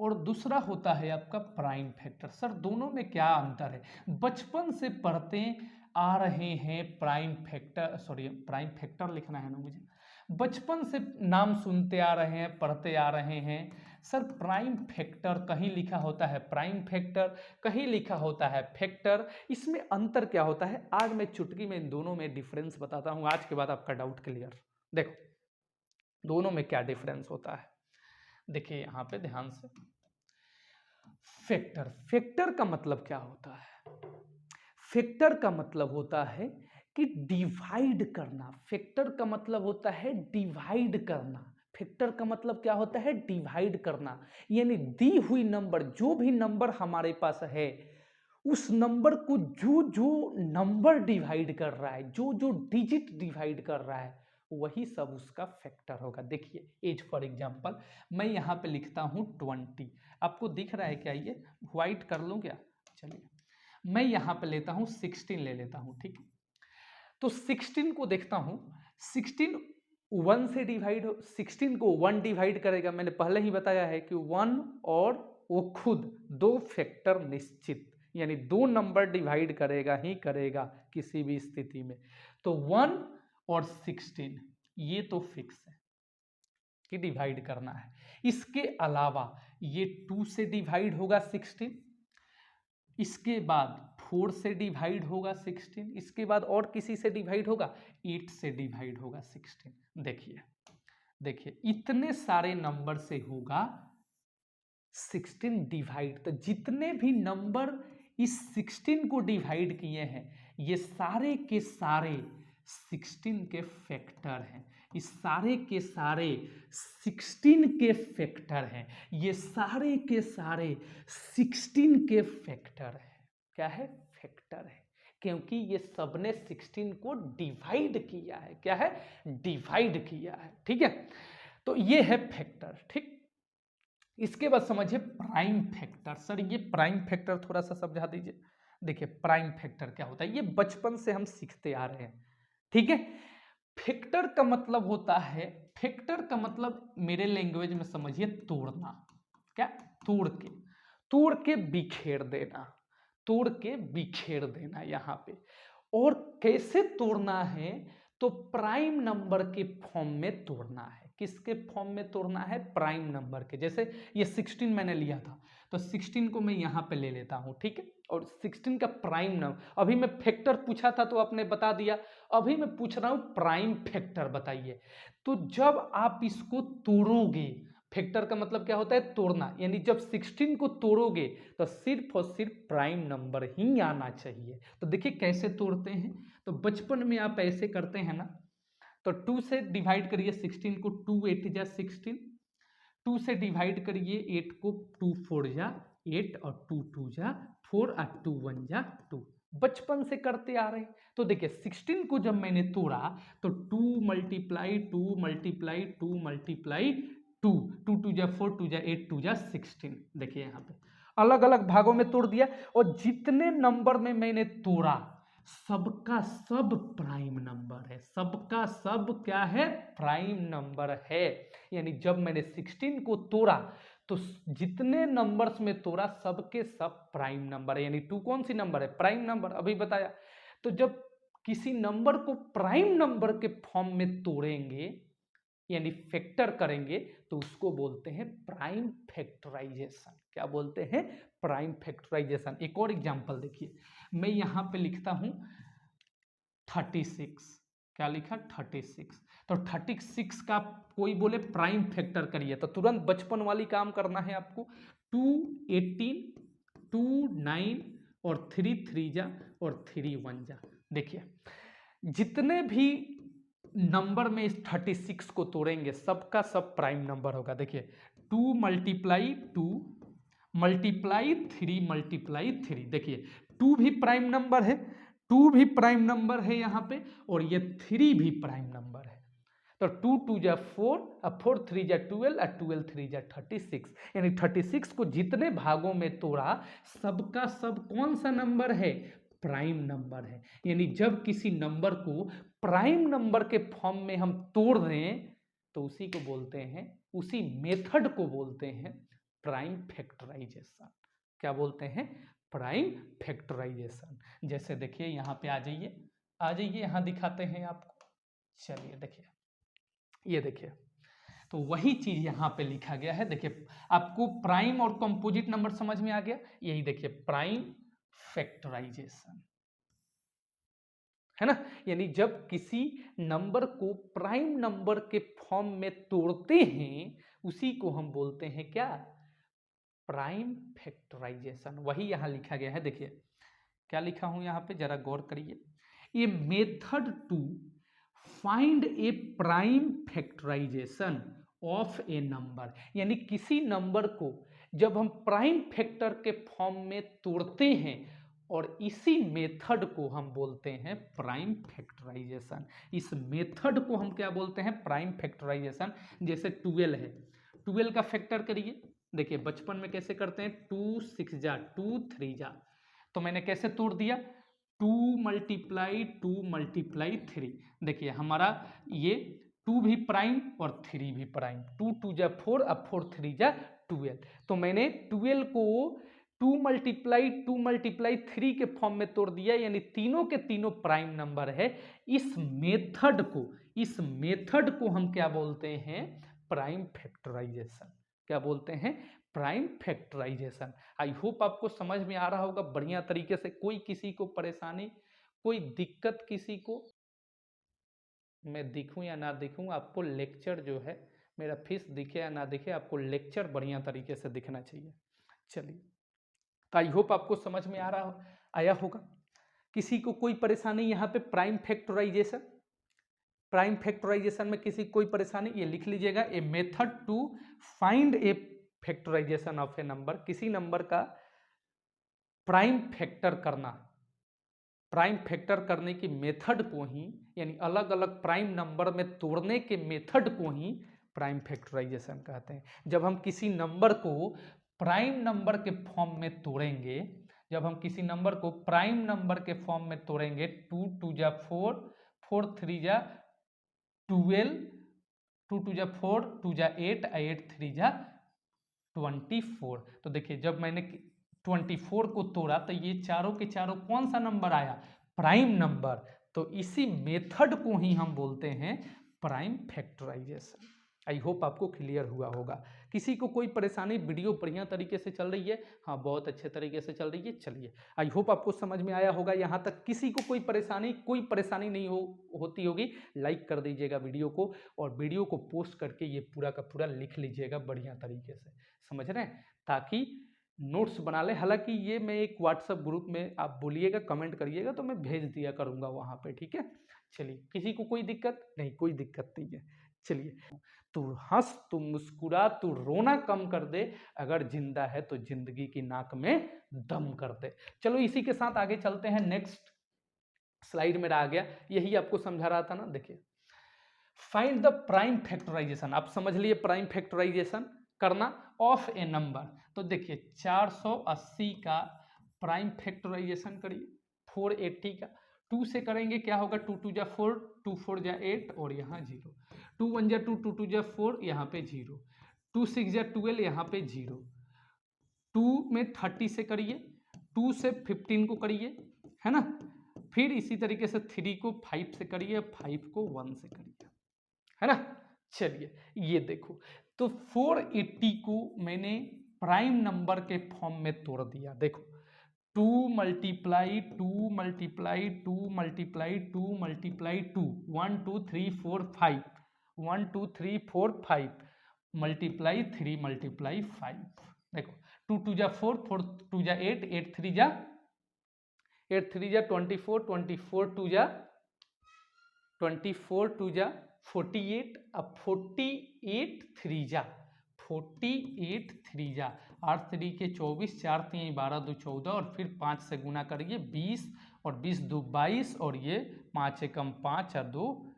[SPEAKER 1] और दूसरा होता है आपका प्राइम फैक्टर। सर दोनों में क्या अंतर है, बचपन से पढ़ते आ रहे हैं prime factor, sorry prime factor लिखना है ना मुझे, बचपन से नाम सुनते आ रहे हैं, पढ़ते आ रहे हैं सर प्राइम फैक्टर कहीं लिखा होता है प्राइम फैक्टर, कहीं लिखा होता है फैक्टर, इसमें अंतर क्या होता है? आज मैं चुटकी में इन दोनों में डिफरेंस बताता हूं। आज के बाद आपका डाउट क्लियर। देखो दोनों में क्या डिफरेंस होता है, देखिए यहां पे ध्यान से। फैक्टर, फैक्टर का मतलब क्या होता है? फैक्टर का मतलब होता है कि डिवाइड करना। फैक्टर का मतलब होता है डिवाइड करना। फैक्टर का मतलब क्या होता है? डिवाइड करना। यानी दी हुई नंबर, जो भी नंबर हमारे पास है, उस नंबर को जो जो नंबर डिवाइड कर रहा है, जो जो डिजिट डिवाइड कर रहा है, वही सब उसका फैक्टर होगा। देखिए एज फॉर एग्जांपल मैं यहाँ पे लिखता हूँ 20। आपको दिख रहा है क्या? ये व्हाइट कर लूँ क्या? चलिए मैं यहाँ पे लेता हूँ 16 ले लेता हूँ, ठीक है। तो 16 को देखता हूँ, 16 1 से डिवाइड, 16 को 1 डिवाइड करेगा। मैंने पहले ही बताया है कि 1 और वो खुद दो फैक्टर निश्चित, यानी दो नंबर डिवाइड करेगा ही करेगा किसी भी स्थिति में। तो 1 और 16 ये तो फिक्स है कि डिवाइड करना है। इसके अलावा ये 2 से डिवाइड होगा 16, इसके बाद 4 से डिवाइड होगा 16, इसके बाद और किसी से डिवाइड होगा 8 से डिवाइड होगा 16। देखिए देखिए इतने सारे नंबर से होगा 16 डिवाइड। तो जितने भी नंबर इस 16 को डिवाइड किए हैं, ये सारे के सारे 16 के फैक्टर हैं। इस सारे के सारे 16 के फैक्टर हैं। ये सारे के सारे 16 के फैक्टर हैं। क्या है? फैक्टर है, क्योंकि ये सबने 16 को डिवाइड किया है। क्या है? डिवाइड किया है, ठीक है। तो ये है फैक्टर, ठीक। इसके बाद समझिए प्राइम फैक्टर। सर ये प्राइम फैक्टर थोड़ा सा समझा दीजिए। देखिए प्राइम फैक्टर क्या होता है, ये बचपन से हम सीखते आ रहे हैं, ठीक है। फैक्टर का मतलब होता है, फैक्टर का मतलब मेरे लैंग्वेज में समझिए तोड़ना। क्या? तोड़ के बिखेर देना, तोड़ के बिखेर देना यहाँ पे। और कैसे तोड़ना है? तो प्राइम नंबर के फॉर्म में तोड़ना है। किसके फॉर्म में तोड़ना है? प्राइम नंबर के। जैसे ये 16 मैंने लिया था, तो 16 को मैं यहाँ पे ले लेता हूँ, ठीक है। और 16 का प्राइम नंबर, अभी मैं फैक्टर पूछा था तो आपने बता दिया, अभी मैं पूछ रहा हूँ प्राइम फैक्टर बताइए। तो जब आप इसको तोड़ोगे, फैक्टर का मतलब क्या होता है? तोड़ना। यानी जब 16 को तोड़ोगे तो सिर्फ और सिर्फ प्राइम नंबर ही आना चाहिए। तो देखिए कैसे तोड़ते हैं। तो बचपन में आप ऐसे करते हैं ना, तो 2 से डिवाइड करिए 16 को, 2 8 जा 16, 2 से डिवाइड करिए 8 को, 2 4 जा 8 और 2 2 जा 4 और 2 1 जा 2। बचपन से करते आ रहे हैं। तो देखिए 16 को जब मैंने तोड़ा तो 2 मल्टीप्लाई 2 मल्टीप्लाई 2 मल्टीप्लाई 2, 2 2 जा 4, 2 जा 8, 2 जा 16। देखिए यहाँ पे अलग अलग भागों में तोड़ दिया, और जितने नंबर में मैंने तोड़ा सबका सब प्राइम नंबर है। सबका सब क्या है? प्राइम नंबर है। यानी जब मैंने 16 को तोड़ा तो जितने नंबर्स में तोड़ा सबके सब प्राइम नंबर है। यानी 2 कौन सी नंबर है? प्राइम नंबर, अभी बताया। तो जब किसी नंबर को प्राइम नंबर के फॉर्म में तोड़ेंगे यानी फैक्टर करेंगे तो उसको बोलते हैं प्राइम फैक्टराइजेशन। क्या बोलते हैं? Prime factorization. एक और एग्जांपल देखिए, मैं यहां पे लिखता हूं 36। क्या लिखा? 36। तो 36 का कोई बोले प्राइम फैक्टर करिए तो तुरंत बचपन वाली काम करना है आपको। 2 18, 2 9 और 3 3 जा और 3 1 जा। देखिए जितने भी नंबर में इस 36 को तोड़ेंगे सबका सब प्राइम नंबर होगा। देखिए 2 मल्टीप्लाई 2 मल्टीप्लाई 3 मल्टीप्लाई 3। देखिए 2 भी प्राइम नंबर है, 2 भी प्राइम नंबर है यहाँ पे, और ये 3 भी प्राइम नंबर है। तो 2 2 जा 4 और 4 3 जा 12 और 12 3 जा 36। यानी 36 को जितने भागों में तोड़ा सबका सब कौन सा नंबर है? प्राइम नंबर है। यानी जब किसी नंबर को प्राइम नंबर के फॉर्म में हम तोड़ दें तो उसी को बोलते हैं, उसी मेथड को बोलते हैं प्राइम फैक्टराइजेशन। क्या बोलते हैं? Prime factorization. जैसे देखिए यहाँ पे आ जाइए, आ जाइए, यहाँ दिखाते हैं आपको। चलिए देखिए, ये देखिए तो वही चीज यहाँ पे लिखा गया है। देखिए आपको प्राइम और कंपोजिट नंबर समझ में आ गया, यही देखिए प्राइम फैक्टराइजेशन है ना। यानी जब किसी नंबर को प्राइम नंबर के फॉर्म में तोड़ते हैं उसी को हम बोलते हैं क्या, प्राइम फैक्टराइजेशन। वही यहां लिखा गया है। देखिए क्या लिखा हूं यहां पे, जरा गौर करिए। A method to find a prime factorization of a number, यानी किसी नंबर को जब हम प्राइम फैक्टर के फॉर्म में तोड़ते हैं और इसी मेथड को हम बोलते हैं प्राइम फैक्टराइजेशन। इस मेथड को हम क्या बोलते हैं, प्राइम फैक्टराइजेशन। जैसे 12 है, 12 का फैक्टर करिए। देखिए बचपन में कैसे करते हैं, 2 6 जा 2 3 जा, तो मैंने कैसे तोड़ दिया, 2 मल्टीप्लाई 3। देखिए हमारा ये 2 भी प्राइम और 3 भी प्राइम, 2 2 जा 4, अब 4 3 जा 12। तो मैंने 12 को 2 मल्टीप्लाई 3 के फॉर्म में तोड़ दिया, यानी तीनों के तीनों प्राइम नंबर है। इस मेथड को हम क्या बोलते हैं, प्राइम फैक्टराइजेशन। क्या बोलते हैं, प्राइम फैक्टराइजेशन। आई होप आपको समझ में आ रहा होगा बढ़िया तरीके से। कोई किसी को परेशानी, कोई दिक्कत किसी को, मैं दिखूं या ना दिखूं, आपको लेक्चर जो है मेरा फीस दिखे या ना दिखे, आपको लेक्चर बढ़िया तरीके से दिखना चाहिए। चलिए, तो आई होप आपको समझ में आया होगा। किसी को कोई परेशानी यहाँ पे प्राइम फैक्टराइजेशन में किसी कोई परेशानी, ये लिख लीजिएगा। A method to find a factorization of a number, किसी नंबर का प्राइम फैक्टर करने की मेथड को ही, यानी अलग अलग प्राइम नंबर में तोड़ने के मेथड को ही प्राइम फैक्टराइजेशन कहते हैं। जब हम किसी नंबर को प्राइम नंबर के फॉर्म में तोड़ेंगे, जब हम किसी नंबर को प्राइम नंबर के फॉर्म में तोड़ेंगे, 2 2 जा 4, 4 3 जा 12, 2 2 जा 4, 2 जा 8, 8 3 जा 24। तो देखिए जब मैंने 24 को तोड़ा तो ये चारों के चारों कौन सा नंबर आया, प्राइम नंबर। तो इसी मेथड को ही हम बोलते हैं प्राइम फैक्टराइजेशन। आई होप आपको क्लियर हुआ होगा। किसी को कोई परेशानी, वीडियो बढ़िया तरीके से चल रही है, हाँ बहुत अच्छे तरीके से चल रही है। चलिए आई होप आपको समझ में आया होगा यहाँ तक। किसी को कोई परेशानी नहीं होती होगी, लाइक कर दीजिएगा वीडियो को, और वीडियो को पोस्ट करके ये पूरा का पूरा लिख लीजिएगा बढ़िया तरीके से, समझ रहे हैं, ताकि नोट्स बना ले। हालांकि ये मैं एक व्हाट्सएप ग्रुप में, आप बोलिएगा कमेंट करिएगा तो मैं भेज दिया करूँगा वहाँ पे, ठीक है। चलिए, किसी को कोई दिक्कत नहीं, कोई दिक्कत नहीं है। चलिए, तू हंस, तू मुस्कुरा, तू रोना कम कर दे, अगर जिंदा है तो जिंदगी की नाक में दम कर दे। चलो इसी के साथ आगे चलते हैं। नेक्स्ट स्लाइड मेरा आ गया, यही आपको समझा रहा था ना। देखिए, फाइंड द प्राइम फैक्टराइजेशन, आप समझ लिए प्राइम फैक्टराइजेशन करना ऑफ ए नंबर। तो देखिए 480 का प्राइम फैक्टराइजेशन करिए, 480 का 2 से करेंगे, क्या होगा, 2 2 जा 4, 2 4 जा 8 और यहाँ 0, 2 1 जा 2, 2 2 जा 4, यहाँ पे 0, 2 6 जा 12, यहाँ पे 0, 2 में 30 से करिए, 2 से 15 को करिए, है ना। फिर इसी तरीके से 3 को 5 से करिए, 5 को 1 से करिए, है ना। चलिए ये देखो, तो 480 को मैंने प्राइम नंबर के फॉर्म में तोड़ दिया। देखो 2 multiply 2 multiply 2 multiply 2 multiply 2, 1 2 3 4 5, 1 2 3 4 5 multiply 3 multiply 5। देखो 2 2 जा 4, 4 2 जा 8, 8 3 जा 24, 24 2 जा 24, 2 जा 48, अब 48 3 जा 48 3 जा 8 3 के 24, 4 3 12 2 14, और फिर 5 से गुना करिए 20, और 20 2 22, और ये 5 एकम 5 और 2,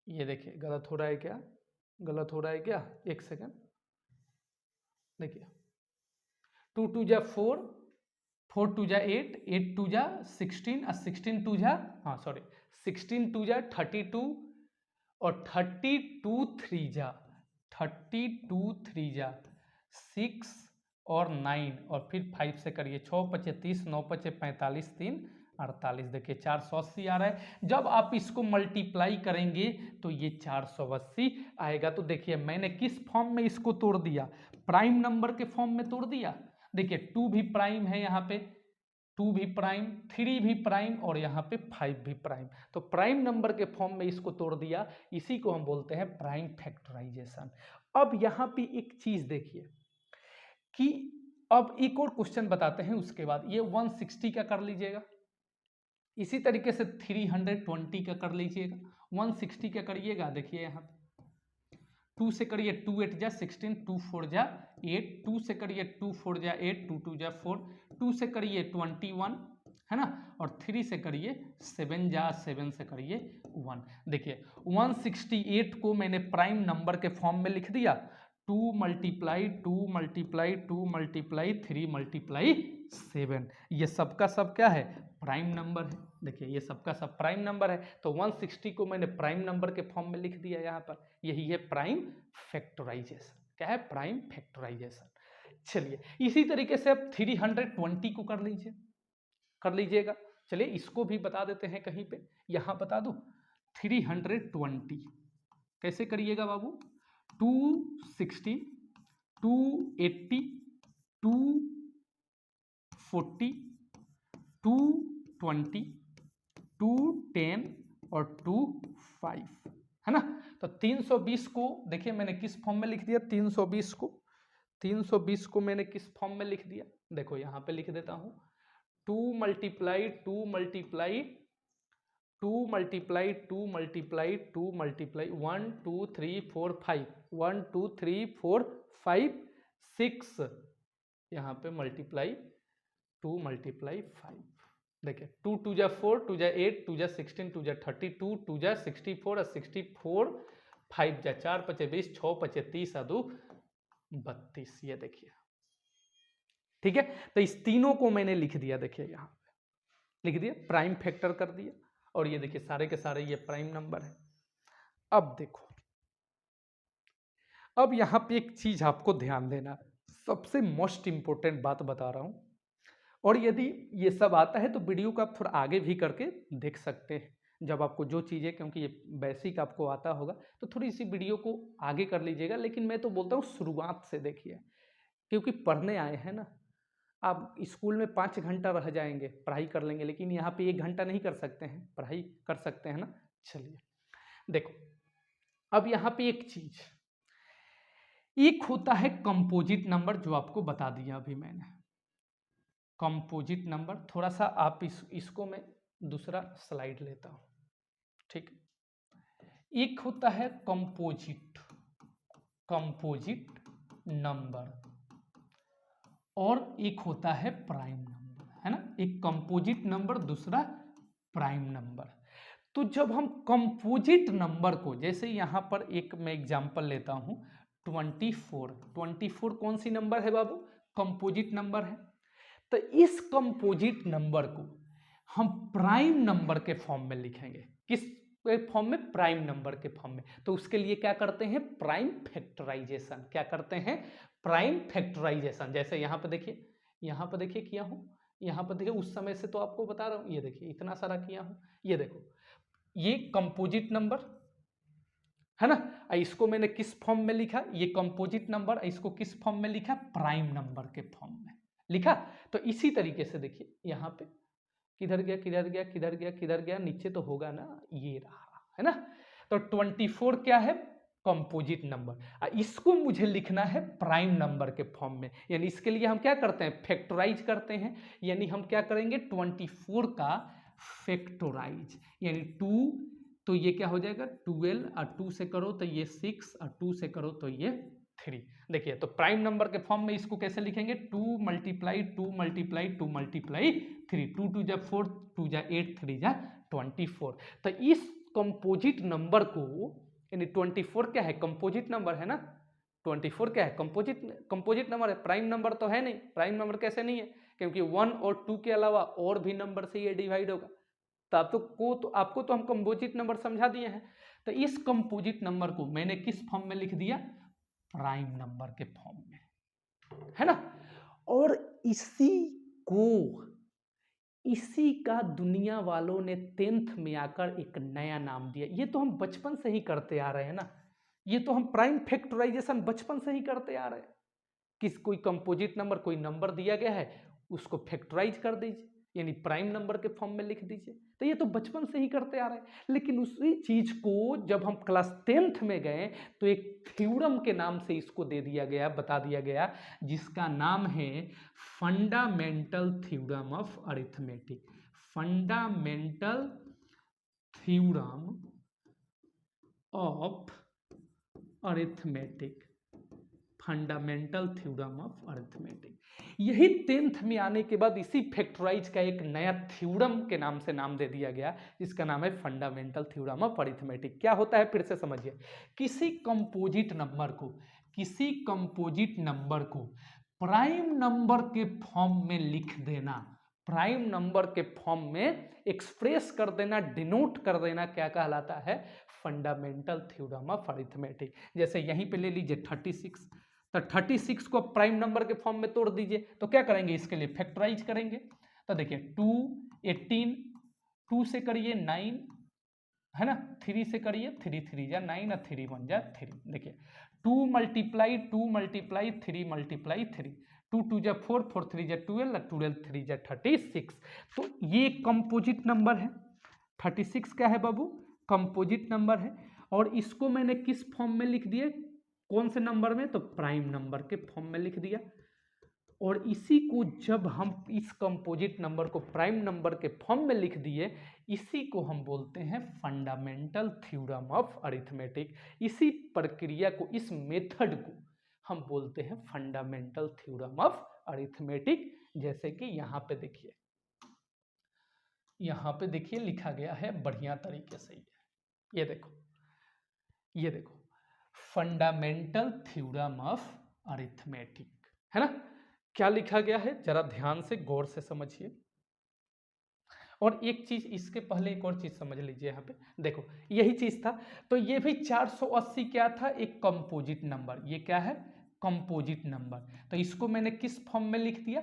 [SPEAKER 1] ये देखिए गलत हो रहा है क्या, गलत हो रहा है क्या, एक सेकंड। देखिए 2 2 जा 4, 4 2 जा 8, 8 2 जा 16, और 16 2 जा, हाँ सॉरी, 16 2 जा 32, और 32 3 जा 6 और 9, और फिर 5 से करिए, 6 5 30, 9 5 45, 3 48, देखिए 480 आ रहा है। जब आप इसको मल्टीप्लाई करेंगे तो ये 480 आएगा। तो देखिए मैंने किस फॉर्म में इसको तोड़ दिया, प्राइम नंबर के फॉर्म में तोड़ दिया। देखिए 2 भी प्राइम है, यहाँ पे 2 भी प्राइम, 3 भी प्राइम और यहाँ पे 5 भी प्राइम। तो प्राइम नंबर के फॉर्म में इसको तोड़ दिया, इसी को हम बोलते हैं प्राइम फैक्टराइजेशन। अब यहाँ पे एक चीज देखिए कि अब एक और क्वेश्चन बताते हैं, उसके बाद ये 160 का कर लीजिएगा, इसी तरीके से 320 का कर लीजिएगा। 160 का करिएगा, देखिए यहाँ पे 2 से करिए 2 8 जा 16, 2 4 जा 8, 2 से करिए 2 4 जा 8, 2 2 जा 4, 2 से करिए 21 है ना, और 3 से करिए 7 जा 7 से करिए 1। देखिए 168 को मैंने प्राइम नंबर के फॉर्म में लिख दिया, 2 मल्टीप्लाई 2 मल्टीप्लाई 2 मल्टीप्लाई 3 मल्टीप्लाई 7, ये सबका सब क्या है, प्राइम नंबर है। देखिए ये सबका सब प्राइम नंबर है, तो 160 को मैंने प्राइम नंबर के फॉर्म में लिख दिया यहाँ पर, यही है प्राइम फैक्टराइजेशन। क्या है, प्राइम फैक्टराइजेशन। चलिए इसी तरीके से अब 320 को कर लीजिएगा। चलिए इसको भी बता देते हैं कहीं पे, यहाँ बता दो 320 कैसे करिएगा बाबू, 260 280 240 220 210 और 25 है ना। तो 320 को देखिए मैंने किस फॉर्म में लिख दिया, 320 को मैंने किस फॉर्म में लिख दिया, देखो यहाँ पे लिख देता हूँ, 2 multiply 2 multiply 2 multiply 2 multiply 2 multiply 1 2 3 4 5 1 2 3 4 5 6, यहाँ पे मल्टीप्लाई 2 मल्टीप्लाई 5, देखिए 2 2 जा 4 2 जा 8 2 जा 16 2 जा 32 2 जा 64 और 64 5 जा 4 5 20 6 5 30 2 32, ये देखिए ठीक है। तो इस तीनों को मैंने लिख दिया, देखिए यहाँ पे लिख दिया, प्राइम फैक्टर कर दिया, और ये देखिए सारे के सारे ये प्राइम नंबर है। अब देखो, अब यहाँ पे एक चीज आपको ध्यान देना, सबसे मोस्ट इंपोर्टेंट बात बता रहा हूं, और यदि ये सब आता है तो वीडियो को आप थोड़ा आगे भी करके देख सकते हैं, जब आपको जो चीज़ें, क्योंकि ये बेसिक आपको आता होगा तो थोड़ी सी वीडियो को आगे कर लीजिएगा, लेकिन मैं तो बोलता हूँ शुरुआत से देखिए, क्योंकि पढ़ने आए हैं ना। आप स्कूल में 5 घंटा रह जाएंगे, पढ़ाई कर लेंगे, लेकिन यहाँ पे 1 घंटा नहीं कर सकते हैं, पढ़ाई कर सकते हैं ना। चलिए देखो, अब यहाँ पे एक चीज, एक होता है कंपोजिट नंबर, जो आपको बता दिया अभी मैंने, कंपोजिट नंबर। थोड़ा सा आप इसको मैं दूसरा स्लाइड लेता हूं, ठीक। एक होता है कंपोजिट नंबर, और एक होता है प्राइम नंबर, है ना। एक कंपोजिट नंबर, दूसरा प्राइम नंबर। तो जब हम कंपोजिट नंबर को, जैसे यहां पर एक मैं एग्जांपल लेता हूं 24 कौन सी नंबर है बाबू, कंपोजिट नंबर है। तो इस कंपोजिट नंबर को हम प्राइम नंबर के फॉर्म में लिखेंगे, किस फॉर्म में, प्राइम नंबर के फॉर्म में। तो उसके लिए क्या करते हैं, प्राइम फैक्टराइजेशन। क्या करते हैं, प्राइम फैक्टराइजेशन। जैसे यहाँ पे देखिए, यहाँ पे देखिए किया हूं, यहाँ पे देखिए, उस समय से तो आपको बता रहा हूं, ये देखिए इतना सारा किया हूं, ये देखो ये कंपोजिट नंबर है ना। इसको मैंने किस फॉर्म में लिखा, ये कंपोजिट नंबर, इसको किस फॉर्म में लिखा, प्राइम नंबर के फॉर्म में लिखा। तो इसी तरीके से देखिए यहाँ पे किधर गया किधर गया किधर गया किधर गया, नीचे तो होगा ना, ये रहा, है ना। तो 24 क्या है, कंपोजिट नंबर। इसको मुझे लिखना है प्राइम नंबर के फॉर्म में, यानी इसके लिए हम क्या करते हैं, फैक्टराइज करते हैं। यानी हम क्या करेंगे, 24 का फैक्टराइज, यानी 2, तो ये क्या हो जाएगा 12, और 2 से करो तो ये 6, और 2 से करो तो ये 3। देखिए तो प्राइम नंबर के फॉर्म में इसको कैसे लिखेंगे, 2 मल्टीप्लाई 2 मल्टीप्लाई 2 मल्टीप्लाई 3, 2 2 जा 4, 2 जा 8, 3 जा 24। तो इस कंपोजिट नंबर को, यानी 24 क्या है, कंपोजिट नंबर है ना, 24 क्या है, कंपोजिट नंबर है, प्राइम नंबर तो है नहीं। प्राइम नंबर कैसे नहीं है, क्योंकि 1 और 2 के अलावा और भी नंबर से ये डिवाइड होगा। तो आपको तो हम कंपोजिट नंबर समझा दिए हैं। तो इस कंपोजिट नंबर को मैंने किस फॉर्म में लिख दिया, प्राइम नंबर के फॉर्म में, है ना। और इसी को इसी का दुनिया वालों ने 10th में आकर एक नया नाम दिया। ये तो हम बचपन से ही करते आ रहे हैं ना, ये तो हम प्राइम फैक्टराइजेशन बचपन से ही करते आ रहे हैं। कोई कंपोजिट नंबर, कोई नंबर दिया गया है, उसको फैक्टराइज कर दीजिए, यानी प्राइम नंबर के फॉर्म में लिख दीजिए। तो ये तो बचपन से ही करते आ रहे हैं। लेकिन उसी चीज को जब हम क्लास 10th में गए तो एक थ्योरम के नाम से इसको दे दिया गया, बता दिया गया, जिसका नाम है fundamental theorem of arithmetic. Fundamental theorem of arithmetic, fundamental theorem of arithmetic. यही 10th में आने के बाद इसी फैक्टराइज का एक नया थ्योरम के नाम से नाम दे दिया गया, जिसका नाम है फंडामेंटल थ्योरम ऑफ अरिथमेटिक। क्या होता है फिर से समझिए, किसी कंपोजिट नंबर को प्राइम नंबर के फॉर्म में लिख देना, प्राइम नंबर के फॉर्म में एक्सप्रेस कर देना, डिनोट कर देना, क्या कहलाता है? Fundamental theorem of arithmetic. जैसे यहीं पे ले लीजिए 36, तो 36 को प्राइम नंबर के फॉर्म में तोड़ दीजिए, तो क्या करेंगे? इसके लिए फैक्टराइज करेंगे। तो देखिए 2 18, 2 से करिए 9 है ना, 3 से करिए 3 3 जा 9 और 3 1 जा 3। देखिए 2 मल्टीप्लाई 3 मल्टीप्लाई 3, 2 2 जा 4, 4 3 जा 12 और 12 3 जा 36। तो ये कंपोजिट नंबर है। 36 क्या है बाबू? कंपोजिट नंबर है। और इसको मैंने किस फॉर्म में लिख दिया? कौन से नंबर में? तो प्राइम नंबर के फॉर्म में लिख दिया। और इसी को जब हम इस कंपोजिट नंबर को प्राइम नंबर के फॉर्म में लिख दिए, इसी को हम बोलते हैं फंडामेंटल थ्योरम ऑफ अरिथमेटिक। इसी प्रक्रिया को, इस मेथड को हम बोलते हैं फंडामेंटल थ्योरम ऑफ अरिथमेटिक। जैसे कि यहाँ पे देखिए, यहाँ पे देखिए लिखा गया है बढ़िया तरीके से। ये देखो, ये देखो, फंडामेंटल थ्योरम ऑफ अरिथमेटिक, है ना? क्या लिखा गया है? जरा ध्यान से गौर से समझिए। और एक चीज इसके पहले एक और चीज समझ लीजिए। यहाँ पे देखो, यही चीज था। तो ये भी 480 क्या था? एक कंपोजिट नंबर। ये क्या है? Composite number. तो इसको मैंने किस फॉर्म में लिख दिया?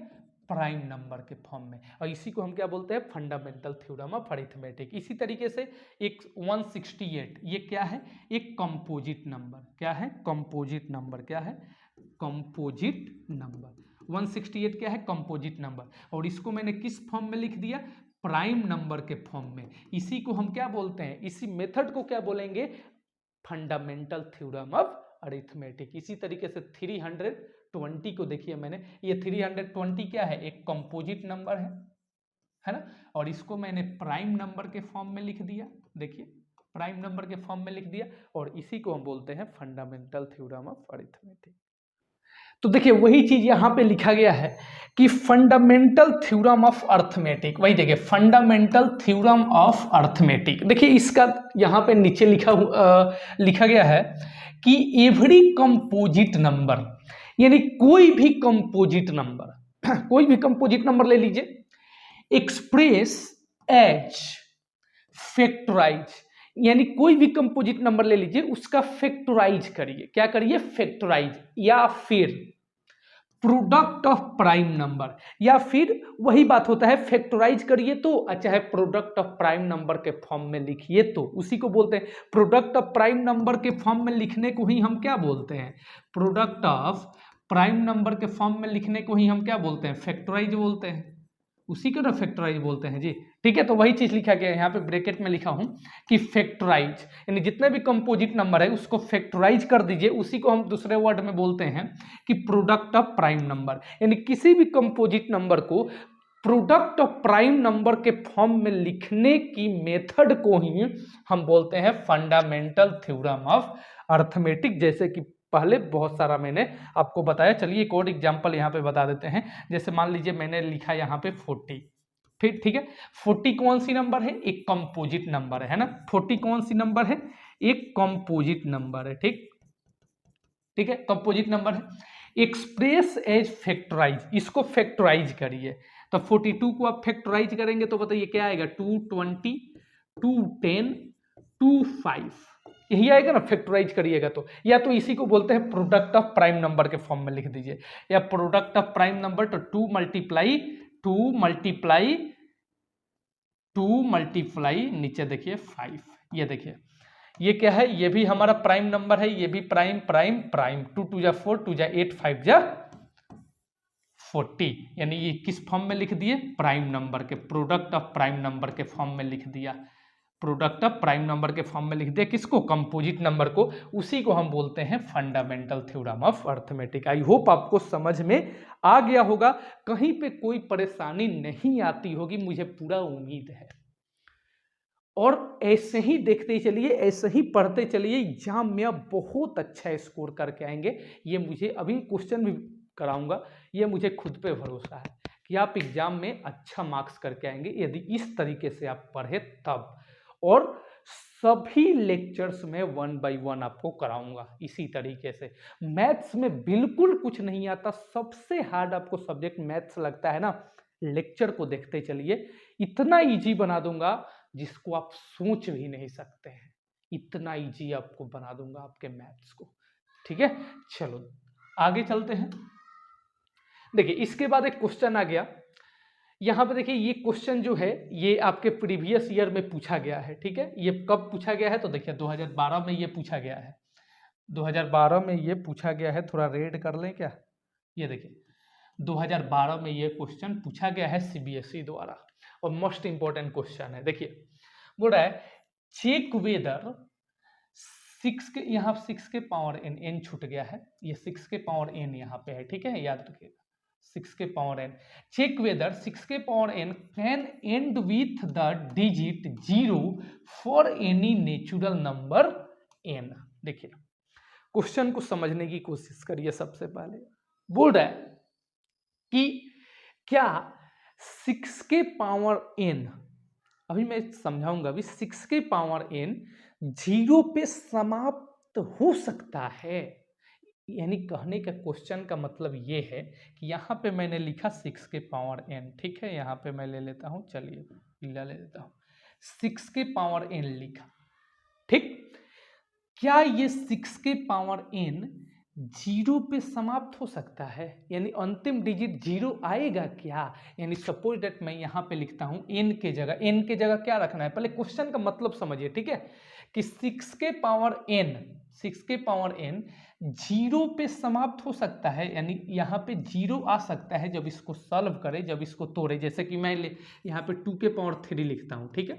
[SPEAKER 1] प्राइम नंबर के फॉर्म में। और इसी को हम क्या बोलते हैं? Fundamental theorem of arithmetic. इसी तरीके से एक 168, ये क्या है? एक कंपोजिट नंबर। क्या है? Composite number. क्या है? Composite number. 168 क्या है? Composite number. और इसको मैंने किस फॉर्म में लिख दिया? प्राइम नंबर के फॉर्म में। इसी को हम क्या बोलते हैं? इसी मेथड को क्या बोलेंगे? Fundamental theorem of arithmetic. इसी तरीके से 320 को देखिए मैंने, ये 320 क्या है? एक कंपोजिट नंबर है ना? और इसको मैंने प्राइम नंबर के फॉर्म में लिख दिया। देखिए, प्राइम नंबर के फॉर्म में लिख दिया, और इसी को हम बोलते हैं फंडामेंटल थ्योरम ऑफ अरिथमेटिक। तो देखिए वही चीज यहां पे लिखा गया है कि फंडामेंटल थ्योरम ऑफ अरिथमेटिक। वही देखिए, फंडामेंटल थ्योरम ऑफ अरिथमेटिक। देखिए इसका यहां पे नीचे लिखा गया है कि एवरी कंपोजिट नंबर, यानी कोई भी कंपोजिट नंबर कोई भी कंपोजिट नंबर ले लीजिए, एक्सप्रेस एज फैक्टराइज, यानी कोई भी कंपोजिट नंबर ले लीजिए, उसका फैक्टराइज करिए। क्या करिए? फैक्टराइज, या फिर प्रोडक्ट ऑफ प्राइम नंबर, या फिर वही बात होता है, फैक्टराइज करिए तो, चाहे प्रोडक्ट ऑफ प्राइम नंबर के फॉर्म में लिखिए तो, उसी को बोलते हैं प्रोडक्ट ऑफ प्राइम नंबर के फॉर्म में लिखने को ही हम क्या बोलते हैं? प्रोडक्ट ऑफ प्राइम नंबर के फॉर्म में लिखने को ही हम क्या बोलते हैं? फैक्टराइज बोलते हैं। उसी को ना फैक्टराइज बोलते हैं जी। ठीक है, तो वही चीज लिखा गया है यहाँ पे, ब्रैकेट में लिखा हूं कि फैक्टराइज, यानी जितने भी कंपोजिट नंबर है उसको फैक्टराइज कर दीजिए। उसी को हम दूसरे वर्ड में बोलते हैं कि प्रोडक्ट ऑफ प्राइम नंबर। यानी किसी भी कंपोजिट नंबर को प्रोडक्ट ऑफ प्राइम नंबर के फॉर्म में लिखने की मेथड को ही हम बोलते हैं फंडामेंटल थ्योरम ऑफ अरिथमेटिक। जैसे कि पहले बहुत सारा मैंने आपको बताया। चलिए एक और एग्जांपल यहाँ पे बता देते हैं। जैसे मान लीजिए मैंने लिखा यहाँ पे 40, फिर ठीक है, 40 कौन सी नंबर है? एक कंपोजिट नंबर है ना? 40 कौन सी नंबर है? एक कंपोजिट नंबर है। ठीक, ठीक है, कंपोजिट नंबर है। एक्सप्रेस एज फैक्टराइज, इसको फैक्टराइज करिए। तो 42 को आप फैक्टराइज करेंगे तो बताइए क्या आएगा? 220, 210, 25, यही आएगा ना फैक्टराइज करिएगा तो। या तो इसी को बोलते हैं प्रोडक्ट ऑफ प्राइम नंबर के फॉर्म में लिख दीजिए, या प्रोडक्ट ऑफ प्राइम नंबर, तो 2 मल्टीप्लाई 2 मल्टीप्लाई नीचे देखिए 5, ये देखिए ये क्या है, ये भी हमारा प्राइम नंबर है, ये भी प्राइम प्राइम प्राइम, 2 2 जा 4, 2 जा 8, 5 जा 40, यानी ये किस फॉर्म में लिख दिए, प्राइम नंबर के, प्रोडक्ट ऑफ प्राइम नंबर के फॉर्म में लिख दिया, प्रोडक्ट ऑफ प्राइम नंबर के फॉर्म में लिख दिया, किसको, कंपोजिट नंबर को, उसी को हम बोलते हैं fundamental theorem of arithmetic. I hope आपको समझ में आ गया होगा, कहीं पे कोई परेशानी नहीं आती होगी, मुझे पूरा उम्मीद है। और ऐसे ही देखते चलिए, ऐसे ही पढ़ते चलिए, एग्जाम में आप बहुत अच्छा स्कोर करके आएंगे, ये मुझे अभी क्वेश्चन भी कराऊंगा, ये मुझे खुद पे भरोसा है कि आप एग्जाम में अच्छा मार्क्स करके आएंगे यदि इस तरीके से आप पढ़े तब। और सभी लेक्चर्स में 1 by 1 आपको कराऊंगा इसी तरीके से। मैथ्स में बिल्कुल कुछ नहीं आता, सबसे हार्ड आपको सब्जेक्ट मैथ्स लगता है ना, लेक्चर को देखते चलिए, इतना इजी बना दूंगा जिसको आप सोच भी नहीं सकते हैं, इतना इजी आपको बना दूंगा आपके मैथ्स को। ठीक है, चलो आगे चलते हैं। देखिए इसके बाद एक क्वेश्चन आ गया यहाँ पे, देखिए ये क्वेश्चन जो है ये आपके प्रीवियस ईयर में पूछा गया है। ठीक है, ये कब पूछा गया है, तो देखिए 2012 में ये पूछा गया है, 2012 में ये पूछा गया है, थोड़ा रेड कर लें क्या, ये देखिए 2012 में ये क्वेश्चन पूछा गया है सीबीएसई द्वारा, और मोस्ट इंपॉर्टेंट क्वेश्चन है। देखिए बोल रहा है चेक वेदर 6 के, यहाँ 6 के पावर n, n छूट गया है, ये 6 के पावर n यहाँ पे है। ठीक है, याद रखिएगा 6 के पावर n, चेक वेदर 6 के power n can and with the digit 0 for any natural number n। देखिए क्वेश्चन को समझने की कोशिश करिए। सबसे पहले बोल रहा है कि क्या 6 के पावर n, अभी मैं समझाऊंगा, अभी 6 के पावर n 0 पे समाप्त हो सकता है, यानी कहने का क्वेश्चन का मतलब ये है कि यहाँ पे मैंने लिखा 6 के पावर n, ठीक है, यहाँ पे मैं ले लेता हूँ, चलिए पीला ले लेता हूँ, 6 के पावर n लिखा, ठीक, क्या ये 6 के पावर n 0 पे समाप्त हो सकता है, यानी अंतिम डिजिट 0 आएगा क्या, यानी सपोज दैट मैं यहाँ पे लिखता हूँ n के जगह क्या रखना है, पहले क्वेश्चन का मतलब समझिए। ठीक है, कि 6 के पावर n 0 पे समाप्त हो सकता है, यानी यहाँ पे 0 आ सकता है जब इसको सॉल्व करें, जब इसको तोड़े, जैसे कि मैं यहाँ पे 2 के पावर 3 लिखता हूँ। ठीक है,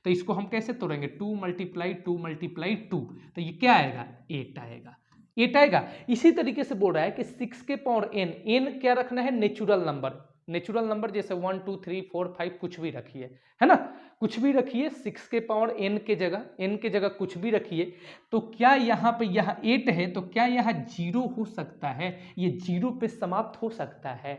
[SPEAKER 1] तो इसको हम कैसे तोड़ेंगे, 2 मल्टीप्लाई 2 मल्टीप्लाई 2, तो ये क्या आएगा, 8 आएगा, 8 आएगा। इसी तरीके से बोल रहा है कि 6 के पावर n क्या रखना है, नेचुरल नंबर, जैसे 1 2 3 4 5 कुछ भी रखिए, है ना, कुछ भी रखिए 6 के पावर n के जगह कुछ भी रखिए। तो क्या यहाँ पे यहाँ 8 है, तो क्या यहाँ 0 हो सकता है, ये 0 पे समाप्त हो सकता है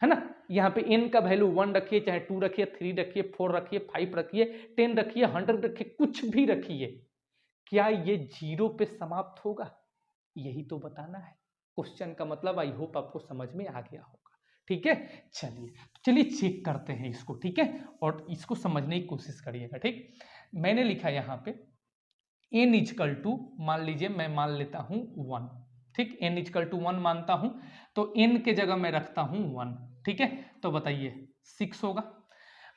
[SPEAKER 1] ना। यहाँ पे n का वैल्यू 1 रखिए, चाहे 2 रखिए, 3 रखिए, 4 रखिए, 5 रखिए, 10 रखिए, 100 रखिए, कुछ भी रखिए, क्या ये 0 पे समाप्त होगा, यही तो बताना है। क्वेश्चन का मतलब आई होप आपको समझ में आ गया होगा। ठीक है, चलिए चेक करते हैं इसको। ठीक है, और इसको समझने की कोशिश करिएगा। ठीक, मैंने लिखा यहाँ पे n इजकल टू, मान लीजिए मैं मान लेता हूँ 1, ठीक, n इजकल टू 1 मानता हूँ, तो n के जगह मैं रखता हूँ 1। ठीक है, तो बताइए 6 होगा।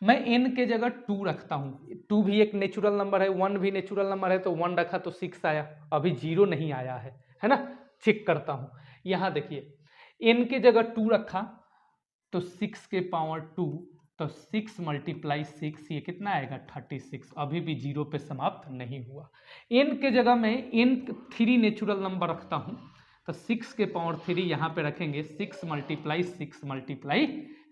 [SPEAKER 1] मैं n के जगह 2 रखता हूँ, 2 भी एक नेचुरल नंबर है, 1 भी नेचुरल नंबर है, तो 1 रखा तो 6 आया, अभी 0 नहीं आया है ना। चेक करता हूँ, यहाँ देखिए n के जगह 2 रखा तो 6 के पावर 2, तो 6 मल्टीप्लाई 6, ये कितना आएगा 36, अभी भी 0 पे समाप्त नहीं हुआ। n के जगह में n 3 नेचुरल नंबर रखता हूँ, तो 6 के पावर 3 यहाँ पे रखेंगे, 6 मल्टीप्लाई 6 मल्टीप्लाई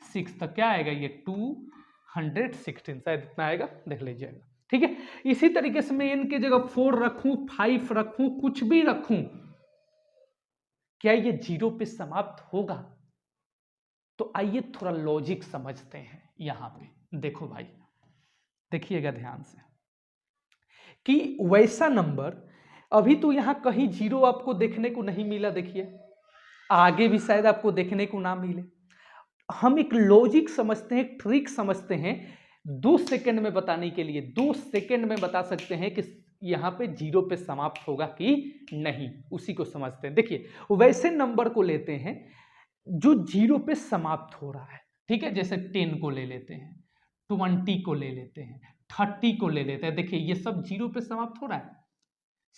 [SPEAKER 1] 6, तो क्या आएगा ये 216, शायद इतना आएगा, देख लीजिएगा। ठीक है, इसी तरीके से मैं n के जगह 4 रखूं, 5 रखूं, कुछ भी रखूं, क्या ये 0 पे समाप्त होगा। तो आइए थोड़ा लॉजिक समझते हैं। यहां पे देखो भाई, देखिएगा ध्यान से कि वैसा नंबर, अभी तो यहां कहीं 0 आपको देखने को नहीं मिला, देखिए आगे भी शायद आपको देखने को ना मिले। हम एक लॉजिक समझते हैं, एक ट्रिक समझते हैं, 2 सेकंड में बताने के लिए, 2 सेकंड में बता सकते हैं कि यहाँ पे 0 पे समाप्त होगा कि नहीं, उसी को समझते हैं। देखिए वैसे नंबर को लेते हैं जो 0 पे समाप्त हो रहा है। ठीक है, जैसे 10 को ले लेते हैं, 20 को ले लेते हैं, 30 को ले लेते हैं। देखिए ये सब जीरो पे समाप्त हो रहा है,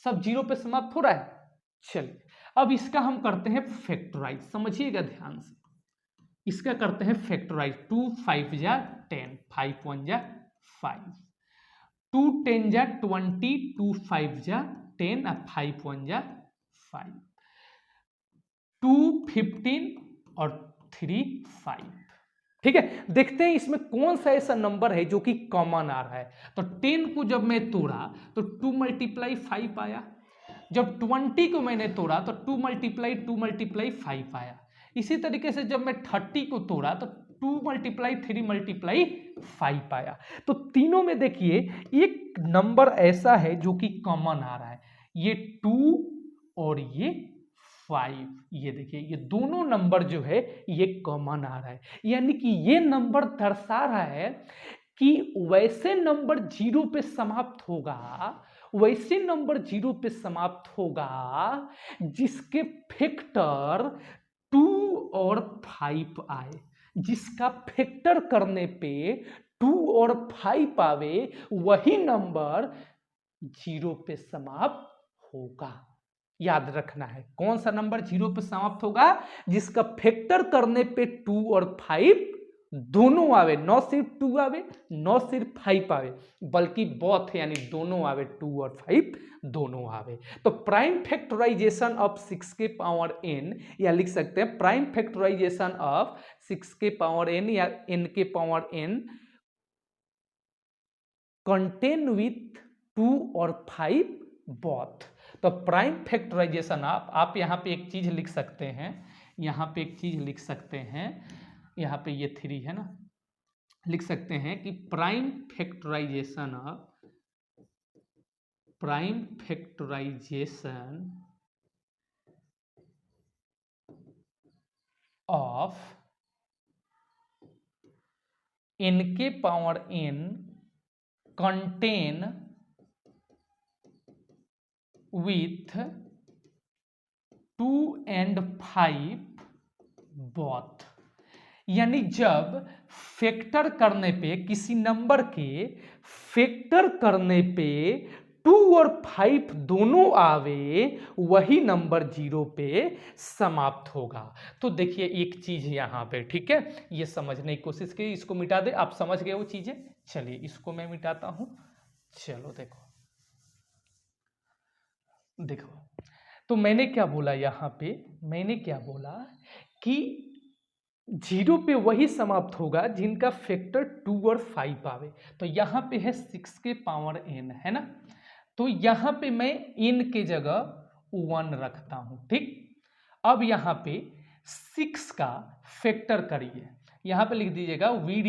[SPEAKER 1] सब जीरो पे समाप्त हो रहा है। चलिए अब इसका हम करते हैं फैक्टराइज, समझिएगा ध्यान से। इसका करते हैं फैक्टराइज। 2 5 जा 10, 5 1 जा 5, 2 10 जा 20, 2 5 जा 10 और 5 1 जा 5, 2 15 और 3 5। ठीक है, देखते हैं इसमें कौन सा ऐसा नंबर है जो कि कॉमन आ रहा है। तो 10 को जब मैं तोड़ा तो 2 × 5 आया, जब 20 को मैंने तोड़ा तो 2 × 5 आया। इसी तरीके से जब मैं 30 को तोड़ा तो 2 × 3 × 5 आया। तो तीनों में देखिए एक नंबर ऐसा है जो कि कॉमन आ रहा है, ये 2 और ये 5। ये देखिए ये दोनों नंबर जो है ये कॉमन आ रहा है, यानी कि ये नंबर दर्शा रहा है कि वैसे नंबर जीरो पे समाप्त होगा, वैसे नंबर जीरो पे समाप्त होगा जिसके फैक्टर 2 और 5 आए, जिसका फैक्टर करने पे 2 और 5 आवे वही नंबर जीरो पे समाप्त होगा। याद रखना है कौन सा नंबर जीरो पे समाप्त होगा, जिसका फैक्टर करने पे 2 और 5 दोनों आवे, न सिर्फ 2 आवे न सिर्फ 5 आवे, बल्कि बोथ यानी दोनों आवे, 2 और 5 दोनों आवे। तो प्राइम फैक्टराइजेशन ऑफ 6 के पावर n, या लिख सकते हैं प्राइम फैक्टराइजेशन ऑफ 6 के पावर n या n के पावर n कंटेन विथ 2 और 5 बोथ। तो प्राइम फैक्टराइजेशन आप यहाँ पे एक चीज लिख सकते हैं, यहाँ पे एक चीज लिख सकते हैं, यहाँ पे ये 3 है ना, लिख सकते हैं कि प्राइम फैक्टराइजेशन ऑफ n के power n contain with 2 and 5 both. यानी जब फैक्टर करने पे किसी नंबर के फैक्टर करने पे 2 और 5 दोनों आवे वही नंबर जीरो पे समाप्त होगा। तो देखिए एक चीज यहां पे, ठीक है, ये समझने की कोशिश की, इसको मिटा दे, आप समझ गए वो चीजें। चलिए इसको मैं मिटाता हूं। चलो देखो तो मैंने क्या बोला यहाँ पे, मैंने क्या बोला कि जीरो पे वही समाप्त होगा जिनका फैक्टर 2 और 5 आवे। तो यहाँ पे है 6 के पावर n, है ना, तो यहाँ पे मैं n के जगह 1 रखता हूँ। ठीक, अब यहाँ पे 6 का फैक्टर करिए, यहाँ पे लिख दीजिएगा वी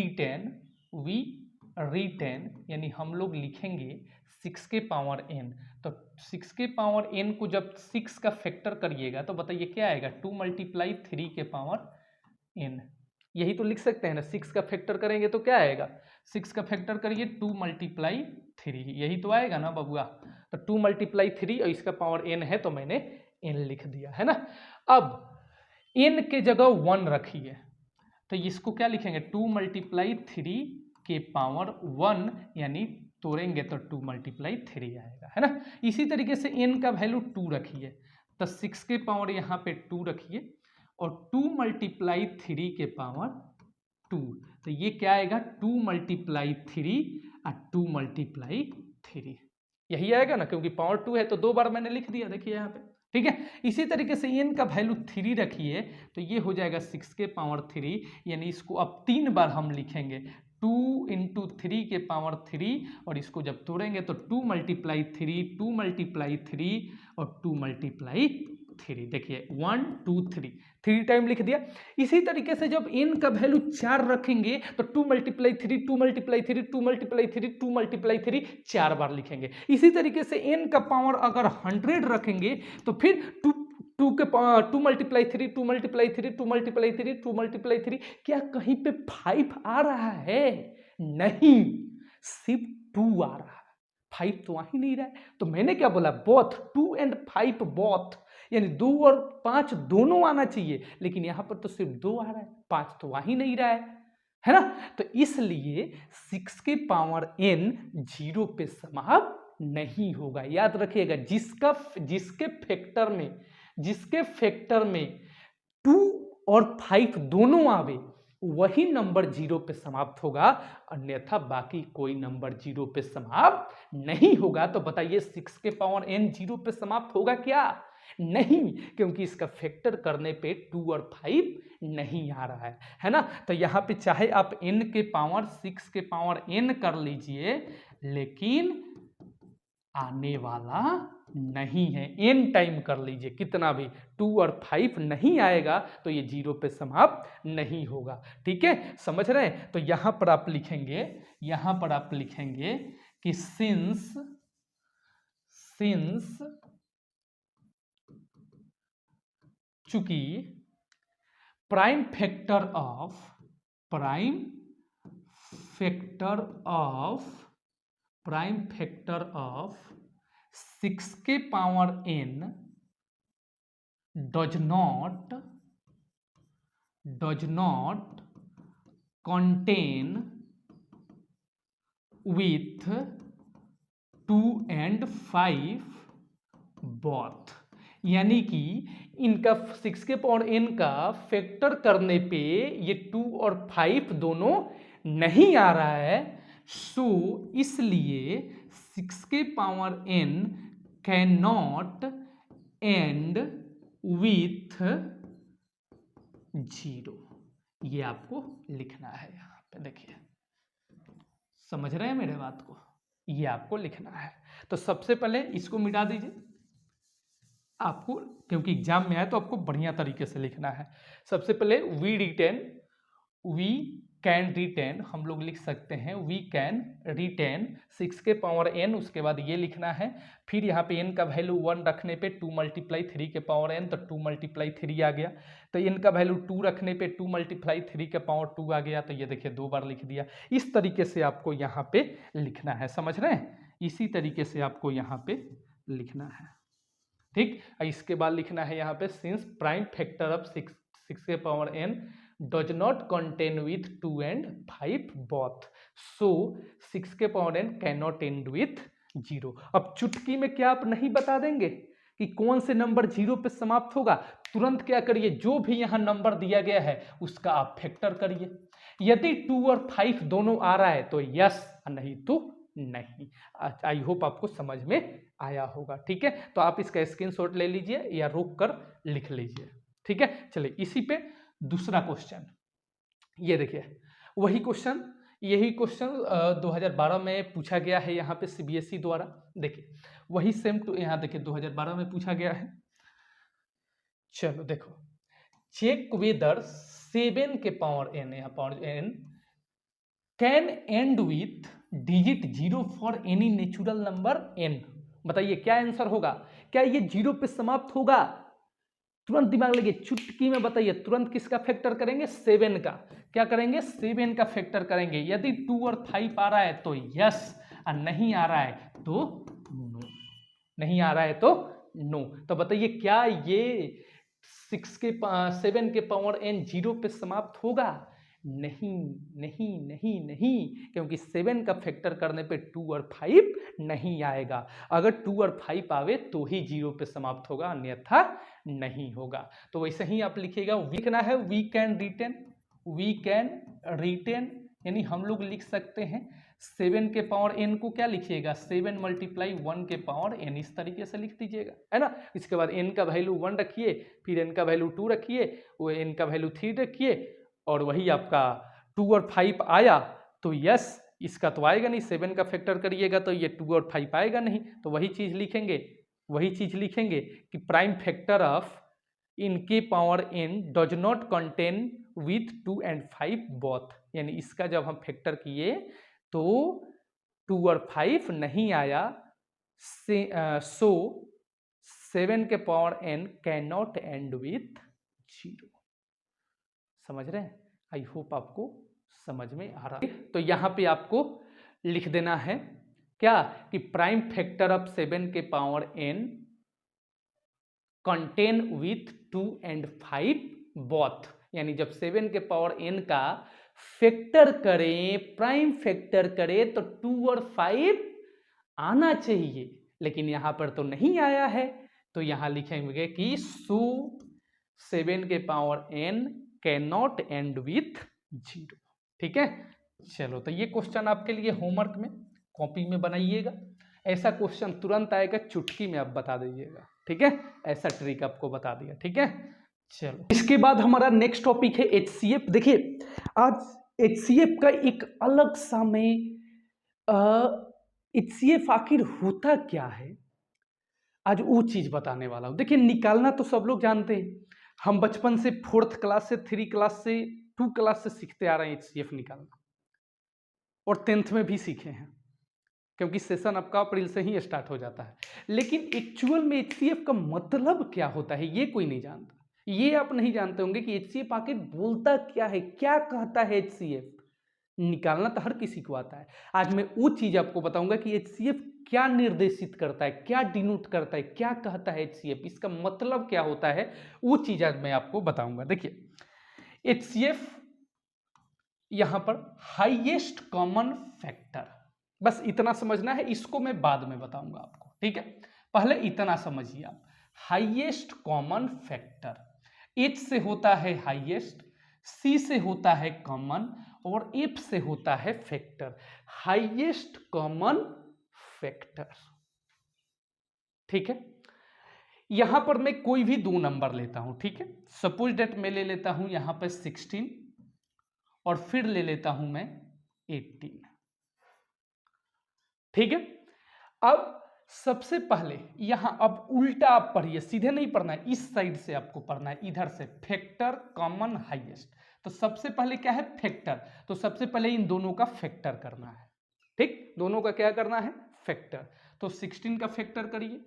[SPEAKER 1] रिटेन, यानी हम लोग लिखेंगे 6 के पावर n। तो 6 के पावर n को जब 6 का फैक्टर करिएगा तो बताइए क्या आएगा, 2 × 3 के पावर n, यही तो लिख सकते हैं ना। 6 का फैक्टर करेंगे तो क्या आएगा, 6 का फैक्टर करिए 2 × 3, यही तो आएगा ना बबुआ। तो 2 × 3 और इसका पावर n है तो मैंने n लिख दिया, है ना। अब n के जगह 1 रखिए, तो इसको क्या लिखेंगे, 2 × 3 के पावर 1, यानी तोड़ेंगे तो 2 × 3 आएगा, है ना। इसी तरीके से n का वैल्यू 2 रखिए, तो 6 के पावर यहाँ पे 2 रखिए और 2 × 3 के पावर 2, तो ये क्या आएगा, 2 × 3 और 2 × 3, यही आएगा ना, क्योंकि पावर 2 है तो 2 बार मैंने लिख दिया, देखिए यहाँ पे, ठीक है। इसी तरीके से n का वैल्यू 3 रखिए तो ये हो जाएगा 6 के पावर 3, यानी इसको अब 3 बार हम लिखेंगे, 2 × 3 के पावर 3, और इसको जब तोड़ेंगे तो 2 × 3, 2 × 3 और 2 × 3, देखिए 1 2 3 टाइम लिख दिया। इसी तरीके से जब n का वैल्यू 4 रखेंगे तो 2 × 3, 2 × 3, 2 × 3, 2 × 3 4 बार लिखेंगे। इसी तरीके से n का पावर अगर 100 रखेंगे तो फिर 2 × 3, 2 × 3, 2 × 3, 2 × 3, क्या कहीं पे 5 आ रहा है? नहीं, सिर्फ 2 आ रहा है, 5 तो आ ही नहीं रहा है। तो मैंने क्या बोला, बोथ 2 and 5 बोथ, यानी 2 और 5 दोनों आना चाहिए, लेकिन यहां पर तो सिर्फ 2 आ रहा है, 5 तो आ ही नहीं रहा है है ना। तो इसलिए 6 के पावर n 0 पे समाप्त नहीं होगा। याद रखिएगा, जिसके फैक्टर में 2 और 5 दोनों आवे वही नंबर 0 पे समाप्त होगा, अन्यथा बाकी कोई नंबर 0 पे समाप्त नहीं होगा। तो बताइए 6 के पावर n 0 पे समाप्त होगा क्या? नहीं, क्योंकि इसका फैक्टर करने पे 2 और 5 नहीं आ रहा है ना। तो यहाँ पे चाहे आप n के पावर 6 के पावर n कर लीजिए, लेकिन आने वाला नहीं है। n टाइम कर लीजिए कितना भी, 2 और 5 नहीं आएगा तो ये 0 पे समाप्त नहीं होगा। ठीक है, समझ रहे हैं। तो यहां पर आप लिखेंगे कि सिंस चूंकि प्राइम फैक्टर ऑफ 6 के power n does not contain with 2 and 5 both, यानी कि इनका 6 के पावर n का फैक्टर करने पे ये 2 और 5 दोनों नहीं आ रहा है। सो इसलिए 6 के power n can not and with 0। ये आपको लिखना है। यहाँ पे देखिए, समझ रहे हैं मेरे बात को, ये आपको लिखना है। तो सबसे पहले इसको मिटा दीजिए आपको, क्योंकि एग्जाम में आए तो आपको बढ़िया तरीके से लिखना है। सबसे पहले वी कैन रिटेन, हम लोग लिख सकते हैं वी कैन रिटेन 6 के पावर n, उसके बाद ये लिखना है। फिर यहाँ पे n का वैल्यू 1 रखने पे 2 मल्टीप्लाई 3 के पावर n, तो 2 मल्टीप्लाई 3 आ गया। तो n का वैल्यू 2 रखने पे 2 मल्टीप्लाई 3 के पावर 2 आ गया। तो ये देखिए 2 बार लिख दिया। इस तरीके से आपको यहाँ पे लिखना है, समझ रहे हैं। इसी तरीके से आपको यहाँ पे लिखना है। ठीक, इसके बाद लिखना है यहाँ पे सिंस प्राइम फैक्टर ऑफ 6 के power n does not contain with 2 and 5 both, so 6 के power n cannot end with 0। अब चुटकी में क्या आप नहीं बता देंगे कि कौन से नंबर 0 पे समाप्त होगा? तुरंत क्या करिए, जो भी यहाँ नंबर दिया गया है उसका आप फैक्टर करिए। यदि 2 और 5 दोनों आ रहा है तो यस, नहीं तो नहीं। आई होप आपको समझ में आया होगा। ठीक है, तो आप इसका स्क्रीनशॉट ले लीजिए या रोक कर लिख लीजिए। ठीक है, चलिए इसी पे दूसरा क्वेश्चन, ये देखिए यही क्वेश्चन 2012 में पूछा गया है यहाँ पे सीबीएसई द्वारा। देखिए वही सेम टू, यहाँ देखिए 2012 में पूछा गया है। चलो देखो, चेक वेदर 7 के पावर n, यहाँ power n can and with digit 0 for any natural number n। बताइए क्या आंसर होगा? क्या ये 0 पे समाप्त होगा? तुरंत दिमाग लगे, चुटकी में बताइए, तुरंत किसका फैक्टर करेंगे? 7 का। क्या करेंगे? 7 का फैक्टर करेंगे। यदि 2 और 5 आ रहा है तो यस, और नहीं आ रहा है तो नो। नहीं आ रहा है तो नो। तो बताइए क्या ये 7 के पावर n 0 पे समाप्त होगा? नहीं नहीं नहीं नहीं, क्योंकि 7 का फैक्टर करने पे 2 और 5 नहीं आएगा। अगर 2 और 5 आवे तो ही 0 पे समाप्त होगा, अन्यथा नहीं होगा। तो वैसे ही आप लिखिएगा, लिखना है वी कैन रिटेन, यानी हम लोग लिख सकते हैं 7 के पावर n को क्या लिखिएगा? 7 मल्टीप्लाई 1 के पावर n, इस तरीके से लिख दीजिएगा, है ना। इसके बाद n का वैल्यू 1 रखिए, फिर n का वैल्यू 2 रखिए, वो n का वैल्यू 3 रखिए, और वही आपका 2 और 5 आया तो यस, इसका तो आएगा नहीं। 7 का फैक्टर करिएगा तो ये 2 और 5 आएगा नहीं। तो वही चीज लिखेंगे कि प्राइम फैक्टर ऑफ इनके power n does not contain with 2 and 5 both, यानी इसका जब हम फैक्टर किए तो 2 और 5 नहीं आया। सो 7 के power n can not and with 0। समझ रहे हैं? आई होप आपको समझ में आ रहा है। तो यहां पे आपको लिख देना है क्या कि प्राइम फैक्टर ऑफ 7 के power n contain with 2 and 5 both, यानी जब 7 के पावर n का फैक्टर करें, प्राइम फैक्टर करें तो 2 और 5 आना चाहिए, लेकिन यहां पर तो नहीं आया है। तो यहां लिखेंगे कि सो 7 के power n can not and with 0। ठीक है, चलो तो ये क्वेश्चन आपके लिए होमवर्क में कॉपी में बनाइएगा। ऐसा क्वेश्चन तुरंत आएगा, चुटकी में आप बता दीजिएगा। ठीक है, ऐसा ट्रिक आपको बता दिया। ठीक है, चलो इसके बाद हमारा नेक्स्ट टॉपिक है HCF। देखिए आज HCF का एक अलग सा मैं HCF आखिर होता क्या है, आज वो चीज बताने वाला हूं। देखिए निकालना तो सब लोग जानते हैं, हम बचपन से 4th क्लास से 3 क्लास से 2 क्लास से सीखते आ रहे हैं HCF निकालना, और 10th में भी सीखे हैं, क्योंकि सेशन आपका अप्रैल से ही स्टार्ट हो जाता है। लेकिन एक्चुअल में HCF का मतलब क्या होता है ये कोई नहीं जानता। ये आप नहीं जानते होंगे कि HCF आखिर बोलता क्या है, क्या कहता है HCF। निकालना तो हर किसी को आता है। आज मैं वो चीज आपको बताऊंगा कि HCF क्या निर्देशित करता है, क्या डिनोट करता है, क्या कहता है HCF, इसका मतलब क्या होता है, वो चीज आज मैं आपको बताऊंगा। देखिए HCF यहां पर हाईएस्ट कॉमन फैक्टर, बस इतना समझना है, इसको मैं बाद में बताऊंगा आपको। ठीक है, पहले इतना समझिए आप। हाईएस्ट कॉमन फैक्टर, H से होता है हाईएस्ट, C से होता है कॉमन, और F से होता है फैक्टर। Highest common factor. ठीक है, यहां पर मैं कोई भी 2 नंबर लेता हूं। ठीक है, सपोज डेट मैं ले लेता हूं यहां पर 16 और फिर ले लेता हूं मैं 18। ठीक है, अब सबसे पहले यहां अब उल्टा आप पढ़िए, सीधे नहीं पढ़ना है, इस साइड से आपको पढ़ना है, इधर से फैक्टर कॉमन हाईएस्ट। तो सबसे पहले क्या है फैक्टर, तो सबसे पहले इन दोनों का फैक्टर करना है। ठीक, दोनों का क्या करना है फैक्टर। तो 16 का फैक्टर करिए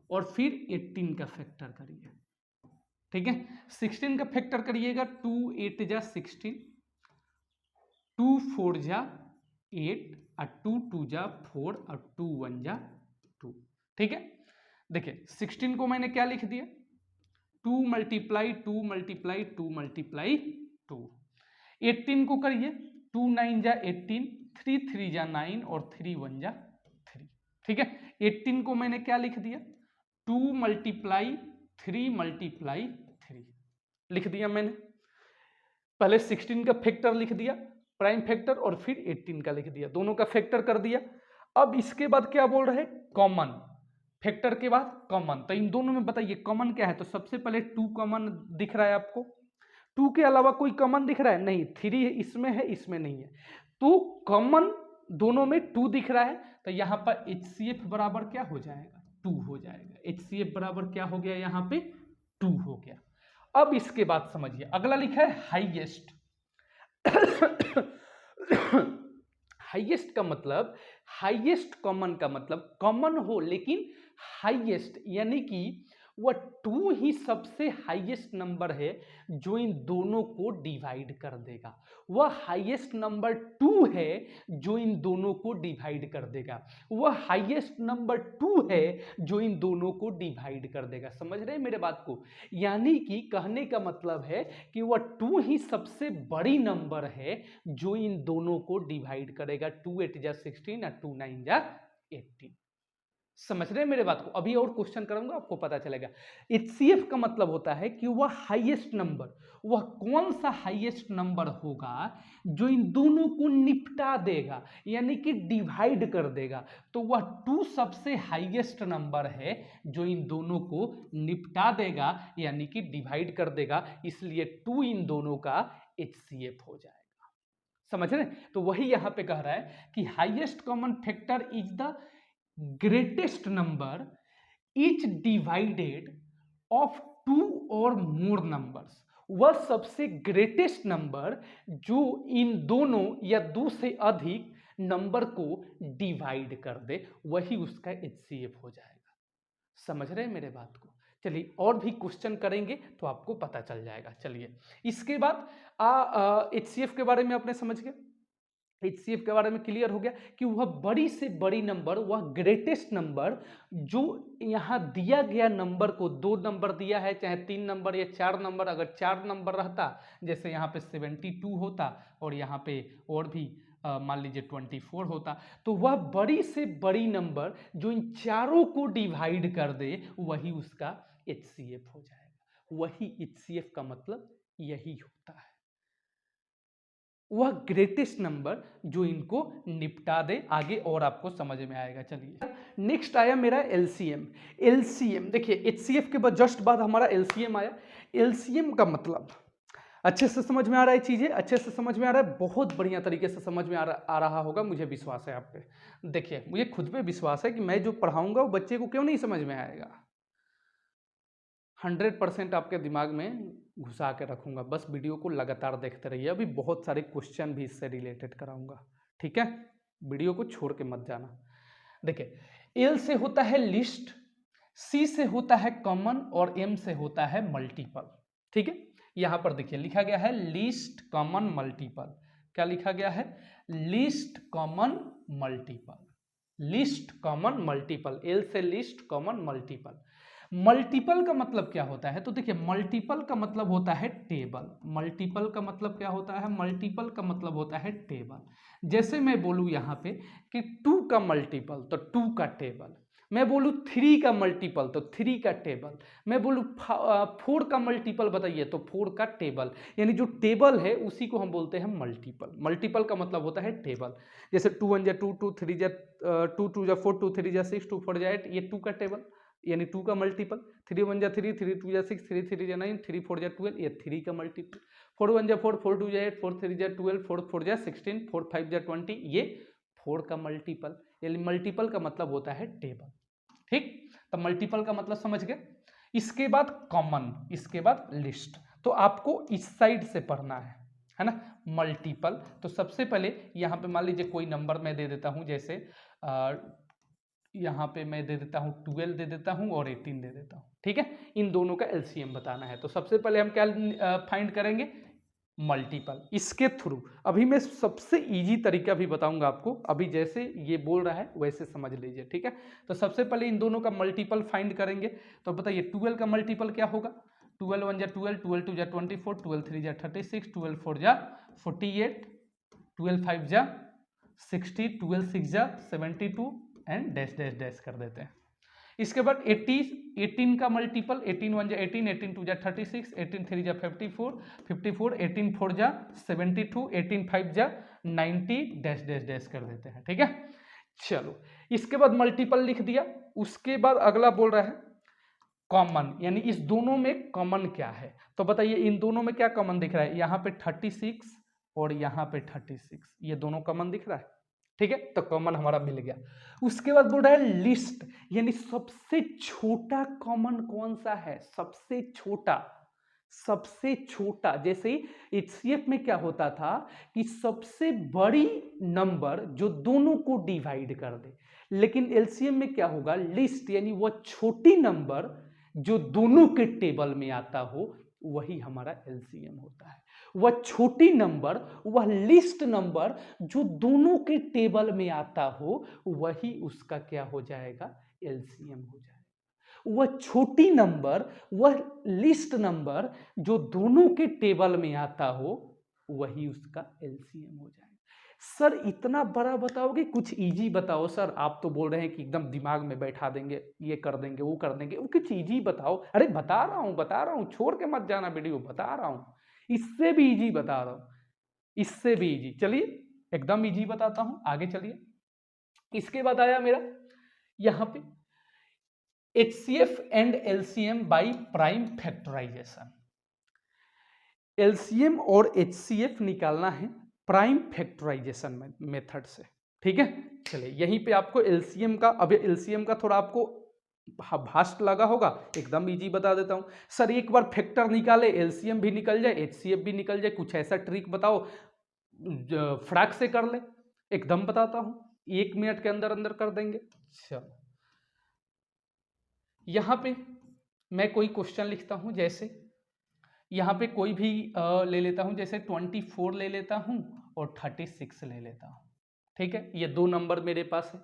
[SPEAKER 1] और फिर 18 का फैक्टर करिए। ठीक है, 16 का फैक्टर करिएगा, 2 8 जा 16, 2 4 जा 8 और 2 2 जा 4 और 2 1 जा 2। ठीक है, देखिए 16 को मैंने क्या लिख दिया, 2 मल्टीप्लाई 2 मल्टीप्लाई 2 मल्टीप्लाई 2। 18 को करिए, 2 9 जा 18, 3 3 जा 9 और 3 1 जा 3। ठीक है, 18 को मैंने क्या लिख दिया, 2 मल्टीप्लाई 3 मल्टीप्लाई 3 लिख दिया मैंने। पहले 16 का फैक्टर लिख दिया प्राइम फैक्टर, और फिर 18 का लिख दिया, दोनों का फैक्टर कर दिया। अब इसके बाद क्या बोल रहे हैं, कॉमन फैक्टर के बाद कॉमन। तो इन दोनों में बताइए कॉमन क्या है, तो सबसे पहले 2 कॉमन दिख रहा है आपको, 2 के अलावा कोई कॉमन दिख रहा है नहीं, 3 इसमें है इसमें नहीं है, तो कॉमन दोनों में 2 दिख रहा है। तो यहां पर HCF बराबर क्या हो जाएगा, 2 हो जाएगा। HCF बराबर क्या हो गया, यहां पे 2 हो गया। अब इसके बाद समझिए अगला लिखा है हाईएस्ट। हाईएस्ट का मतलब, हाईएस्ट कॉमन का मतलब कॉमन हो लेकिन हाईएस्ट, यानी कि वह 2 ही सबसे हाईएस्ट नंबर है जो इन दोनों को डिवाइड कर देगा। वह हाईएस्ट नंबर 2 है जो इन दोनों को डिवाइड कर देगा। वह हाईएस्ट नंबर 2 है जो इन दोनों को डिवाइड कर देगा। समझ रहे हैं मेरे बात को, यानी कि कहने का मतलब है कि वह 2 ही सबसे बड़ी नंबर है जो इन दोनों को डिवाइड करेगा। 2 8 जा 16 और 2 9 जा 18। समझ रहे हैं मेरे बात को, अभी और क्वेश्चन करूंगा आपको पता चलेगा। HCF का मतलब होता है कि वह हाईएस्ट नंबर, वह कौन सा हाईएस्ट नंबर होगा जो इन दोनों को निपटा देगा, यानी कि डिवाइड कर देगा। तो वह 2 सबसे हाईएस्ट नंबर है जो इन दोनों को निपटा देगा, यानी कि डिवाइड कर देगा, इसलिए 2 इन दोनों का HCF हो जाएगा। समझ रहे, तो वही यहां पे कह रहा है कि highest common factor is the greatest number each divided of 2 or more numbers। वह सबसे ग्रेटेस्ट नंबर जो इन दोनों या 2 से अधिक नंबर को डिवाइड कर दे, वही उसका HCF हो जाएगा। समझ रहे हैं मेरे बात को, चलिए और भी क्वेश्चन करेंगे तो आपको पता चल जाएगा। चलिए इसके बाद HCF के बारे में आपने समझ गए। HCF के बारे में क्लियर हो गया कि वह बड़ी से बड़ी नंबर, वह ग्रेटेस्ट नंबर जो यहाँ दिया गया नंबर को, 2 नंबर दिया है चाहे 3 नंबर या 4 नंबर, अगर 4 नंबर रहता जैसे यहाँ पे 72 होता और यहाँ पे और भी मान लीजिए 24 होता, तो वह बड़ी से बड़ी नंबर जो इन चारों को डिवाइड कर दे वही उसका HCF हो जाएगा। वही HCF का मतलब यही होता है, वह ग्रेटेस्ट नंबर जो इनको निपटा दे। आगे और आपको समझ में आएगा। चलिए नेक्स्ट आया मेरा LCM। LCM देखिए, HCF के बाद जस्ट बाद हमारा LCM आया। LCM का मतलब अच्छे से समझ में आ रहा है, चीजें अच्छे से समझ में आ रहा है, बहुत बढ़िया तरीके से समझ में आ रहा होगा, मुझे विश्वास है आप पे। देखिए मुझे खुद पे विश्वास है कि मैं जो पढ़ाऊंगा वो बच्चे को क्यों नहीं समझ में आएगा, 100% आपके दिमाग में घुसा के रखूंगा। बस वीडियो को लगातार देखते रहिए, अभी बहुत सारे क्वेश्चन भी इससे रिलेटेड कराऊंगा, ठीक है, वीडियो को छोड़ के मत जाना। देखिए L से होता है लिस्ट, C से होता है कॉमन और M से होता है मल्टीपल, ठीक है। यहां पर देखिए लिखा गया है लिस्ट कॉमन मल्टीपल। क्या लिखा गया है? List common multiple, list common multiple. L से लिस्ट कॉमन मल्टीपल। मल्टीपल का मतलब क्या होता है? तो देखिए मल्टीपल का मतलब होता है टेबल। मल्टीपल का मतलब क्या होता है? मल्टीपल का मतलब होता है टेबल। जैसे मैं बोलूं यहाँ पे कि 2 का मल्टीपल तो 2 का टेबल, मैं बोलूं 3 का मल्टीपल तो 3 का टेबल, मैं बोलूं 4 का मल्टीपल बताइए तो 4 का टेबल। यानी जो टेबल है उसी को हम बोलते हैं मल्टीपल। मल्टीपल का मतलब होता है टेबल। जैसे 2 1 जा 2, 2 3 जा 2, 2 जा 4, 2 3 जा 6, 2 4 जा 8, ये 2 का टेबल यानी 2 का मल्टीपल। 3 1 जा 3, 3 2 जा 6, 3 3 जा 9, 3 4 जा 12, ये 3 का मल्टीपल। 4 1 जा 4, 4 2 जा 8, 4 3 जा 12, 4 4 जा 16, 4 5 जा 20, ये 4 का मल्टीपल। यानी मल्टीपल का मतलब होता है टेबल, ठीक। तो मल्टीपल का मतलब समझ गए। इसके बाद कॉमन, इसके बाद लिस्ट। तो आपको इस साइड से पढ़ना है ना, मल्टीपल। तो सबसे पहले यहाँ पे मान लीजिए कोई नंबर मैं दे देता हूँ, जैसे यहाँ पे मैं दे देता हूँ 12 दे देता हूँ और 18 दे देता हूँ, ठीक है। इन दोनों का LCM बताना है। तो सबसे पहले हम क्या फाइंड करेंगे? मल्टीपल। इसके थ्रू अभी मैं सबसे इजी तरीका भी बताऊंगा आपको, अभी जैसे ये बोल रहा है वैसे समझ लीजिए, ठीक है। तो सबसे पहले इन दोनों का मल्टीपल फाइंड करेंगे। तो बताइए 12 का मल्टीपल क्या होगा? 12 1 जा 12, 12 2 जा 24, 12 3 जा 36, 12 4 जा 48, 12 5 जा 60, 12 6 जा 72 एंड डैश डैश डैश कर देते हैं। इसके बाद 18 का मल्टीपल, 18 1 जा 18, 18 2 जा 36, 18 3 जा 54, 54, 18 4 जा 72, 18 5 जा 90 डैश डैश डैश कर देते हैं, ठीक है। चलो इसके बाद मल्टीपल लिख दिया। उसके बाद अगला बोल रहा है कॉमन, यानी इस दोनों में कॉमन क्या है? तो बताइए इन दोनों में क्या कॉमन दिख रहा है? यहाँ पे 36 और यहाँ पे 36, ये दोनों कॉमन दिख रहा है, ठीक है। तो कॉमन हमारा मिल गया। उसके बाद बोल रहा है लिस्ट, यानी सबसे छोटा कॉमन कौन सा है? सबसे छोटा, सबसे छोटा। जैसे HCF में क्या होता था कि सबसे बड़ी नंबर जो दोनों को डिवाइड कर दे, लेकिन LCM में क्या होगा? लिस्ट, यानी वह छोटी नंबर जो दोनों के टेबल में आता हो वही हमारा LCM होता है। वह छोटी नंबर, वह लिस्ट नंबर जो दोनों के टेबल में आता हो वही उसका क्या हो जाएगा? LCM हो जाएगा। वह छोटी नंबर, वह लिस्ट नंबर जो दोनों के टेबल में आता हो वही उसका LCM हो जाएगा। सर इतना बड़ा बताओगे, कुछ इजी बताओ सर। आप तो बोल रहे हैं कि एकदम दिमाग में बैठा देंगे, ये कर देंगे वो कर देंगे, वो कुछ इजी बताओ। अरे बता रहा हूँ, छोड़ के मत जाना वीडियो, बता रहा हूँ, इससे भी इजी बता रहा हूँ, इससे भी इजी। चलिए एकदम इजी बताता हूँ, आगे चलिए। इसके बाद आया मेरा यहाँ पे HCF and LCM by prime factorization. LCM और HCF निकालना है प्राइम फैक्टराइजेशन मेथड से, ठीक है। चलिए यहीं पे आपको LCM का, अब LCM का थोड़ा आपको भास्ट लगा होगा, एकदम इजी बता देता हूं। सर एक बार फैक्टर निकाले LCM भी निकल जाए HCF भी निकल जाए, कुछ ऐसा ट्रिक बताओ फटाक से कर ले। एकदम बताता हूं, 1 मिनट के अंदर अंदर कर देंगे। चलो यहां पे मैं कोई क्वेश्चन लिखता हूं, जैसे यहाँ पे कोई भी ले लेता हूँ, जैसे 24 ले लेता हूँ और 36 ले लेता हूँ। ठीक है, ये दो नंबर मेरे पास है,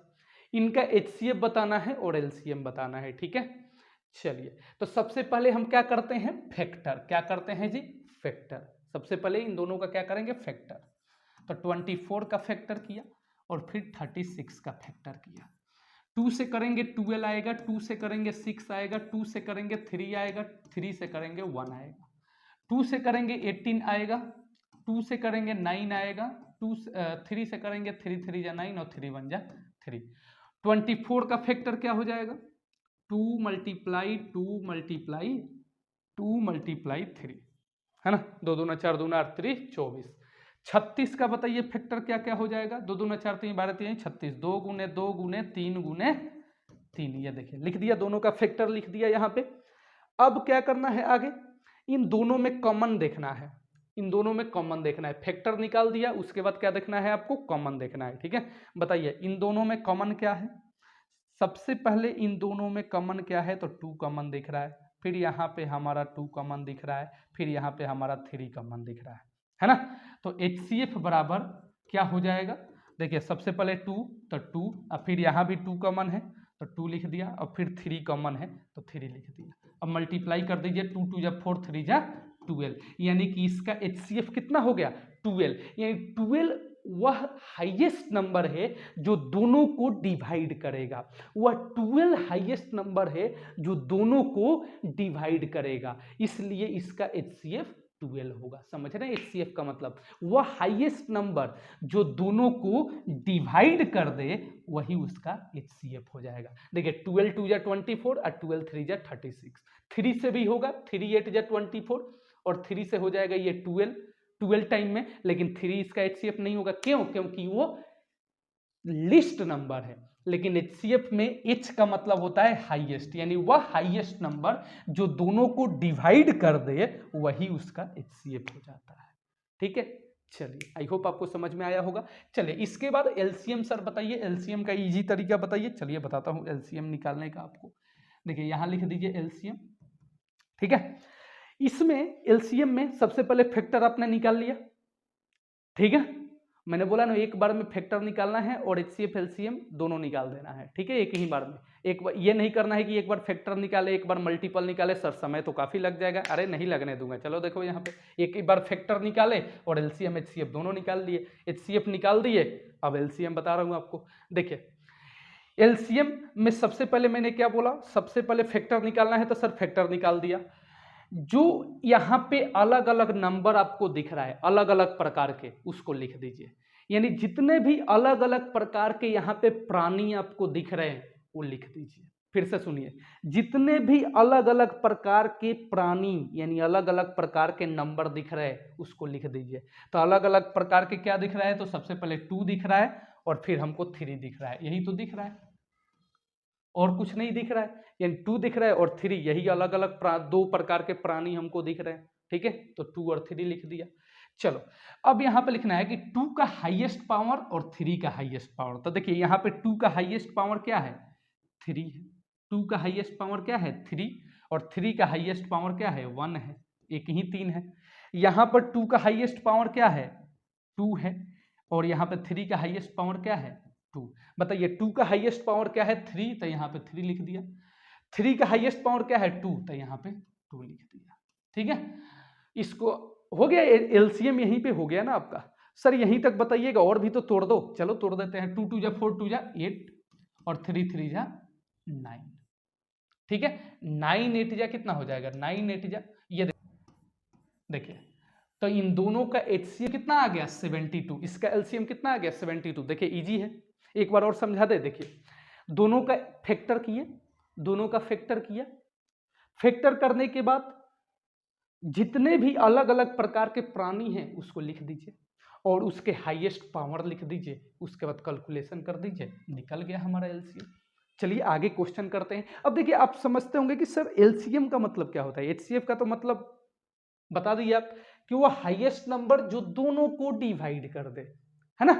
[SPEAKER 1] इनका HCF बताना है और LCM बताना है। ठीक है, चलिए तो सबसे पहले हम क्या करते हैं, फैक्टर। क्या करते हैं जी, फैक्टर। सबसे पहले इन दोनों का क्या करेंगे, फैक्टर। तो 24 का फैक्टर किया और फिर 36 का फैक्टर किया। 2 से करेंगे 12 आएगा, 2 से करेंगे 6 आएगा, 2 से करेंगे 3 आएगा, 3 से करेंगे 1 आएगा, 2 से करेंगे 18 आएगा, 2 से करेंगे 9 आएगा, 3 से करेंगे 3 3 जा 9 और 3 1 जा 3। 24 का फैक्टर क्या हो जाएगा, 2 मल्टीप्लाई 2 मल्टीप्लाई 2 मल्टीप्लाई 3, है ना, 2 दूना 4 दूना 8 3 24। 36 का बताइए फैक्टर क्या क्या हो जाएगा, 2 दूना 4 3 12 3 36, 2 गुने 2 गुने 3 गुने 3। ये देखिए लिख दिया, दोनों का फैक्टर लिख दिया यहाँ पे। अब क्या करना है आगे, इन दोनों में कॉमन देखना है, इन दोनों में कॉमन देखना है। फैक्टर निकाल दिया, उसके बाद क्या देखना है आपको, कॉमन देखना है। ठीक है, बताइए इन दोनों में कॉमन क्या है। सबसे पहले इन दोनों में कॉमन क्या है, तो 2 कॉमन दिख रहा है, फिर यहाँ पे हमारा 2 कॉमन दिख रहा है, फिर यहाँ पे हमारा 3 कॉमन दिख रहा है ना। तो HCF बराबर क्या हो जाएगा, देखिए सबसे पहले 2 तो 2, और फिर यहाँ भी 2 कॉमन है तो 2 लिख दिया, और फिर 3 कॉमन है तो 3 लिख दिया। अब मल्टीप्लाई कर दीजिए, 2 2 जा 4 3 जा 12, यानी कि इसका HCF कितना हो गया, 12। यानी 12 वह हाईएस्ट नंबर है जो दोनों को डिवाइड करेगा, वह 12 हाईएस्ट नंबर है जो दोनों को डिवाइड करेगा, इसलिए इसका HCF 12 होगा। समझ रहे हैं, HCF का मतलब वह हाईएस्ट नंबर जो दोनों को डिवाइड कर दे वही उसका HCF हो जाएगा। देखिए 12 2 जा 24 और 12 3 जा 36, 3 से भी होगा, 3 8 जा 24 और 3 से हो जाएगा ये 12 टाइम में, लेकिन 3 इसका HCF नहीं होगा। क्यों, क्योंकि वो लिस्ट नंबर है, लेकिन HCF में H का मतलब होता है हाईएस्ट, यानी वह हाईएस्ट नंबर जो दोनों को डिवाइड कर दे वही उसका HCF हो जाता है। ठीक है, चलिए आई होप आपको समझ में आया होगा। चलिए इसके बाद LCM सर बताइए, LCM का इजी तरीका बताइए। चलिए बताता हूँ LCM निकालने का आपको। देखिए यहाँ लिख दीजिए LCM। ठीक है, इसमें LCM में सबसे पहले फैक्टर आपने निकाल लिया। ठीक है, मैंने बोला ना एक बार में फैक्टर निकालना है और HCF LCM दोनों निकाल देना है। ठीक है, एक ही बार में, एक बार ये नहीं करना है कि एक बार फैक्टर निकाले एक बार मल्टीपल निकाले, सर समय तो काफी लग जाएगा। अरे नहीं लगने दूंगा, चलो देखो यहाँ पे एक ही बार फैक्टर निकाले और LCM HCF दोनों निकाल लिए, HCF निकाल दिए। अब LCM बता रहा हूँ आपको। देखिए LCM में सबसे पहले मैंने क्या बोला, सबसे पहले फैक्टर निकालना है, तो सर फैक्टर निकाल दिया। जो यहाँ पे अलग अलग नंबर आपको दिख रहा है अलग अलग प्रकार के, उसको लिख दीजिए। यानी जितने भी अलग अलग प्रकार के यहाँ पे प्राणी आपको दिख रहे हैं वो लिख दीजिए। फिर से सुनिए, जितने भी अलग अलग प्रकार के प्राणी यानी अलग अलग प्रकार के नंबर दिख रहे हैं उसको लिख दीजिए। तो अलग अलग प्रकार के क्या दिख रहा है, तो सबसे पहले 2 दिख रहा है और फिर हमको 3 दिख रहा है, यही तो दिख रहा है और कुछ नहीं दिख रहा है। यानी 2 दिख रहा है और 3, यही अलग अलग दो प्रकार के प्राणी हमको दिख रहे हैं। ठीक है, तो 2 और 3 लिख दिया। चलो अब यहाँ पे लिखना है कि 2 का हाईएस्ट पावर और 3 का हाईएस्ट पावर। तो देखिए यहाँ पे 2 का हाईएस्ट पावर क्या है, 3 है। 2 का हाईएस्ट पावर क्या है, 3, और 3 का हाईएस्ट पावर क्या है, 1 है, एक ही 3 है। यहाँ पर 2 का हाईएस्ट पावर क्या है, 2 है, और यहाँ पे 3 का हाईएस्ट पावर क्या है, 2। बताइए 2 का हाईएस्ट पावर क्या है, 3, तो यहाँ पे 3 लिख दिया। 3 का हाईएस्ट पावर क्या है, 2, तो यहाँ पे 2 लिख दिया। ठीक है, इसको हो गया, LCM यहीं पे हो गया ना आपका। सर यहीं तक बताइएगा, और भी तो तोड़ दो। चलो तोड़ देते हैं, 2 2 जा 4 2 जा 8 और 3 3 जा 9। ठीक है, 9 8 जा कितना हो जाएगा, 9 8 जा, ये देखिए तो इन दोनों का HCF कितना आ गया, 72। इसका LCM कितना आ गया, 72। देखिए इजी है, एक बार और समझा दे। देखिए दोनों का फैक्टर किए, दोनों का फैक्टर किया, फैक्टर करने के बाद जितने भी अलग अलग प्रकार के प्राणी हैं उसको लिख दीजिए और उसके हाईएस्ट पावर लिख दीजिए, उसके बाद कैलकुलेशन कर दीजिए, निकल गया हमारा LCM। चलिए आगे क्वेश्चन करते हैं। अब देखिए आप समझते होंगे कि सर LCM का मतलब क्या होता है। HCF का तो मतलब बता दिए आप कि वो हाईएस्ट नंबर जो दोनों को डिवाइड कर दे, है ना।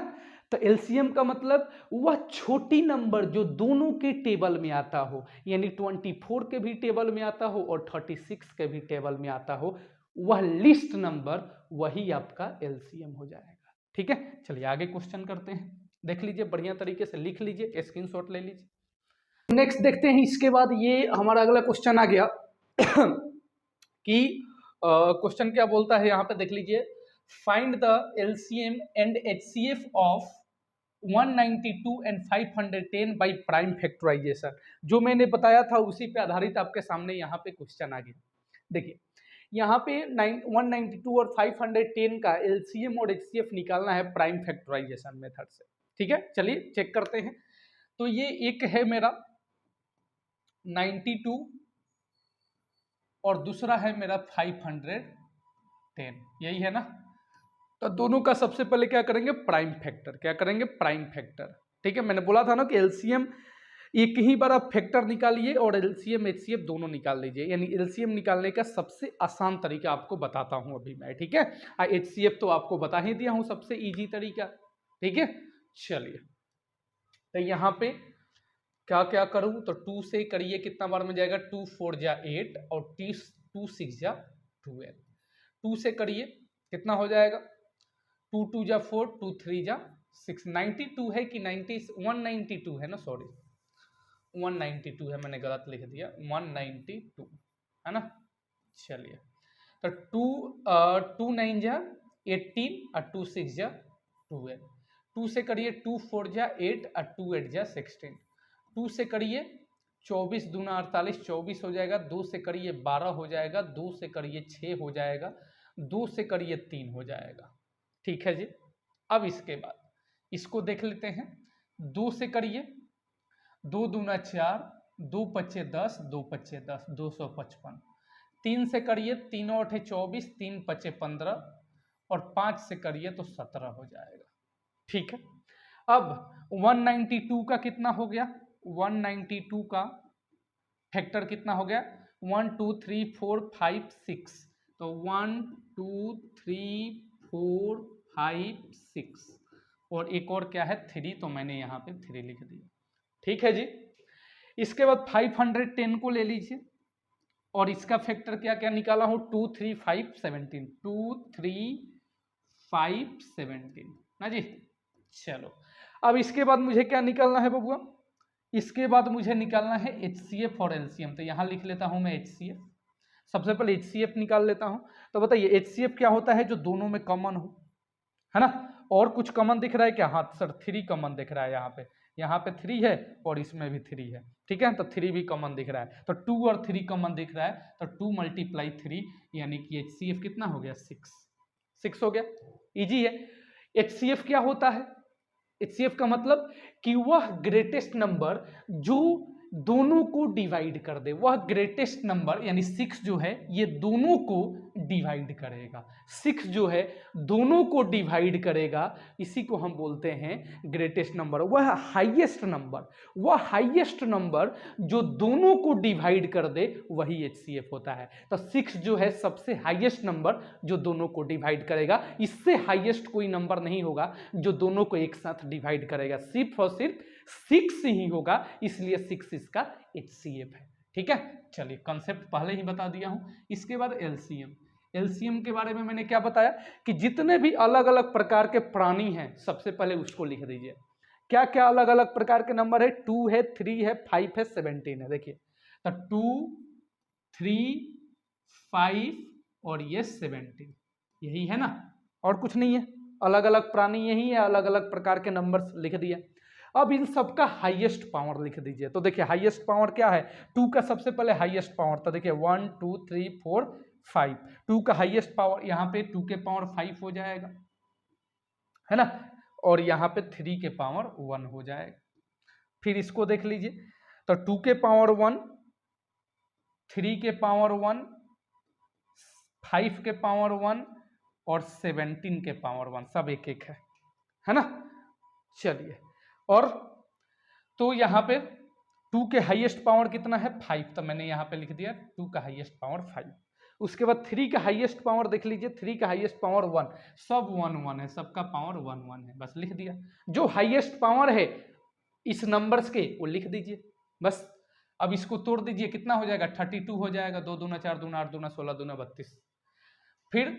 [SPEAKER 1] तो LCM का मतलब वह छोटी नंबर जो दोनों के टेबल में आता हो, यानी 24 के भी टेबल में आता हो और 36 के भी टेबल में आता हो, वह लिस्ट नंबर वही आपका LCM हो जाएगा। ठीक है, चलिए आगे क्वेश्चन करते हैं। देख लीजिए, बढ़िया तरीके से लिख लीजिए, स्क्रीनशॉट ले लीजिए। नेक्स्ट देखते हैं, इसके बाद ये हमारा अगला क्वेश्चन आ गया कि क्वेश्चन क्या बोलता है यहाँ पे, देख लीजिए। Find the LCM and HCF of 192 and 510 by prime factorization. जो मैंने बताया था उसी पे आधारित आपके सामने यहाँ पे क्वेश्चन आ गया। देखिए यहाँ पे 192 और 510 का एलसीएम और एचसीएफ निकालना है प्राइम फैक्टराइजेशन मेथड से। ठीक है, चलिए चेक करते हैं। तो ये एक है मेरा 92 और दूसरा है मेरा 510, यही है ना। तो दोनों का सबसे पहले क्या करेंगे, प्राइम फैक्टर। क्या करेंगे, प्राइम फैक्टर। ठीक है, मैंने बोला था ना कि एलसीएम एक ही बार आप फैक्टर निकालिए और एलसीएम एचसीएफ दोनों निकाल लीजिए। यानी एलसीएम निकालने का सबसे आसान तरीका आपको बताता हूं अभी मैं। ठीक है, एचसीएफ तो आपको बता ही दिया हूं, सबसे इजी तरीका। ठीक है, चलिए तो यहाँ पे क्या क्या करूं, तो 2 से करिए, कितना बार में जाएगा, 2 4 जा 8 और 2 6 जा 12। 2 से करिए कितना हो जाएगा, 2 2 जा 4, 2 3 जा 6। 92 है कि 192 है ना, सॉरी 192 है, मैंने गलत लिख दिया, 192 है ना। चलिए तो 2 9 जा 18 और 2 6 जा 12। 2 से करिए 2 4 जा 8 और 2 8 जा 16। 2 से करिए 24 दूना 48, 24 हो जाएगा। 2 से करिए 12 हो जाएगा। 2 से करिए 6 हो जाएगा। 2 से करिए 3 हो जाएगा। ठीक है जी। अब इसके बाद इसको देख लेते हैं। 2 से करिए 2 दूना 4, 2 पच्चे 10, 2 पच्चे 10, 255। 3 से करिए 3 8 24, 3 पच्चे 15 और 5 से करिए तो 17 हो जाएगा। ठीक है, अब 192 का कितना हो गया, 192 का फैक्टर कितना हो गया, 1 2 3 4 5 6। तो 1 2 3 4 5 6 और एक और क्या है 3, तो मैंने यहाँ पे 3 लिख दिया। ठीक है जी। इसके बाद 510 को ले लीजिए और इसका फैक्टर क्या क्या निकाला हूं, 2 3 5 17, 2 3 5 17 ना जी। चलो अब इसके बाद मुझे क्या निकालना है बबुआ, इसके बाद मुझे निकालना है एचसीएफ और एलसीएम। तो यहां लिख लेता हूं मैं एचसीएफ। सबसे पहले एचसीएफ निकाल लेता हूं। तो बताइए एचसीएफ क्या होता है, जो दोनों में कॉमन हो, है ना। और कुछ कॉमन दिख रहा है क्या, हाँ सर 3 कॉमन दिख रहा है। यहाँ पे 3 है और इसमें भी 3 है। ठीक है, तो 3 भी कॉमन दिख रहा है। तो 2 और 3 कॉमन दिख रहा है, तो 2 × 3 यानी कि एचसीएफ कितना हो गया, 6 हो गया। इजी है। एचसीएफ क्या होता है, एचसीएफ का मतलब कि वह ग्रेटेस्ट नंबर जो दोनों को डिवाइड कर दे, वह ग्रेटेस्ट नंबर यानी 6 जो है ये दोनों को डिवाइड करेगा। 6 जो है दोनों को डिवाइड करेगा, इसी को हम बोलते हैं ग्रेटेस्ट नंबर। वह हाईएस्ट नंबर जो दोनों को डिवाइड कर दे वही एचसीएफ होता है। तो 6 जो है सबसे हाईएस्ट नंबर जो दोनों को डिवाइड करेगा। इससे हाईएस्ट कोई नंबर नहीं होगा जो दोनों को एक साथ डिवाइड करेगा, सिर्फ और सिर्फ 6 ही होगा, इसलिए 6 इसका एचसीएफ है। ठीक है, चलिए कंसेप्ट पहले ही बता दिया हूं। इसके बाद एलसीएम। एलसीएम के बारे में मैंने क्या बताया कि जितने भी अलग अलग प्रकार के प्राणी हैं सबसे पहले उसको लिख दीजिए। क्या क्या अलग अलग प्रकार के नंबर है, 2 है, 3 है, 5 है, 17 है। देखिए तो 2 3 5 और ये 17 यही है ना, और कुछ नहीं है। अलग अलग प्राणी यही है, अलग अलग प्रकार के नंबर्स लिख दिए। अब इन सबका हाईएस्ट पावर लिख दीजिए। तो देखिए हाईएस्ट पावर क्या है, 2 का सबसे पहले हाईएस्ट पावर, तो देखिए 1 2 3 4 5। 2 का हाईएस्ट पावर यहाँ पे 2 के पावर 5 हो जाएगा, है ना, और यहाँ पे 3 के पावर 1 हो जाएगा। फिर इसको देख लीजिए, तो 2 के पावर 1, 3 के पावर 1, 5 के पावर 1 और 17 के पावर 1, सब एक एक है ना। चलिए, और तो यहाँ पे 2 के हाईएस्ट पावर कितना है, 5, तो मैंने यहाँ पे लिख दिया 2 का हाईएस्ट पावर 5। उसके बाद 3 का हाईएस्ट पावर देख लीजिए, 3 का हाईएस्ट पावर 1, सब 1 1 है, सबका पावर 1 1 है, बस लिख दिया। जो हाईएस्ट पावर है इस नंबर्स के वो लिख दीजिए बस। अब इसको तोड़ दीजिए, कितना हो जाएगा, 32 हो जाएगा। 2 दूना 4 दूना 8 दूना 16 दूना 32। फिर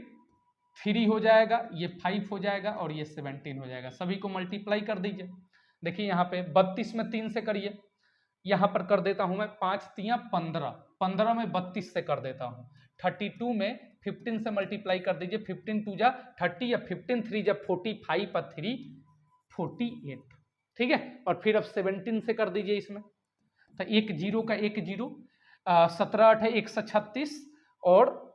[SPEAKER 1] 3 हो जाएगा, ये 5 हो जाएगा और ये 17 हो जाएगा। सभी को मल्टीप्लाई कर दीजिए। देखिए यहाँ पे 32 में 3 से करिए, यहाँ पर कर देता हूं मैं 5 तियां 15, 15 में 32 से कर देता हूं। 32 में 15 से मल्टीप्लाई कर दीजिए, 15 2 जा 30 या 15 3 जा 45 और 3 48, ठीक है। और फिर अब 17 से कर दीजिए इसमें, तो एक जीरो का एक जीरो, 17 8 है 136 और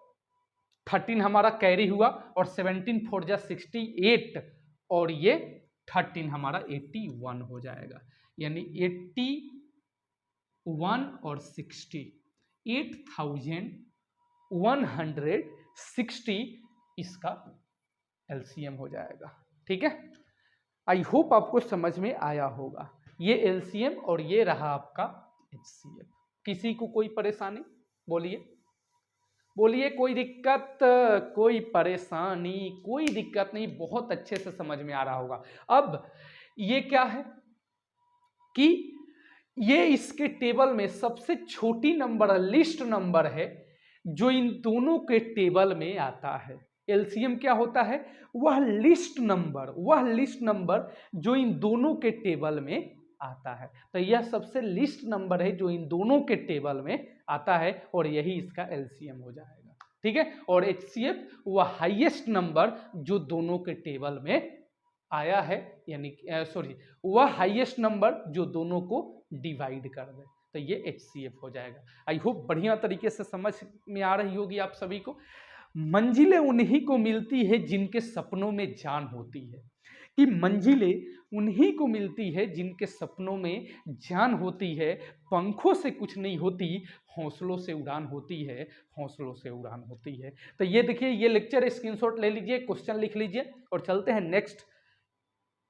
[SPEAKER 1] 13 हमारा कैरी हुआ और 17 4 जा 68 और ये 13 हमारा 81 हो जाएगा। यानी 81 और 60, 8160 इसका एलसीएम हो जाएगा, ठीक है। आई होप आपको समझ में आया होगा। ये एलसीएम और ये रहा आपका एचसीएफ। किसी को कोई परेशानी? बोलिए बोलिए, कोई दिक्कत, कोई परेशानी? कोई दिक्कत नहीं, बहुत अच्छे से समझ में आ रहा होगा। अब ये क्या है कि ये इसके टेबल में सबसे छोटी नंबर, लिस्ट नंबर है जो इन दोनों के टेबल में आता है। एलसीएम क्या होता है? वह लिस्ट नंबर जो इन दोनों के टेबल में आता है। तो यह सबसे लिस्ट नंबर है जो इन दोनों के टेबल में आता है और यही इसका एलसीएम हो जाएगा, ठीक है। और एचसीएफ वह हाईएस्ट नंबर जो दोनों के टेबल में आया है, यानी सॉरी, वह हाईएस्ट नंबर जो दोनों को डिवाइड कर दे, तो ये एचसीएफ हो जाएगा। आई होप बढ़िया तरीके से समझ में आ रही होगी आप सभी को। मंजिलें उन्हीं को मिलती है जिनके सपनों में जान होती है, कि मंजिलें उन्हीं को मिलती है जिनके सपनों में जान होती है। पंखों से कुछ नहीं होती, हौसलों से उड़ान होती है, हौसलों से उड़ान होती है। तो ये देखिए, ये लेक्चर स्क्रीनशॉट ले लीजिए, क्वेश्चन लिख लीजिए और चलते हैं नेक्स्ट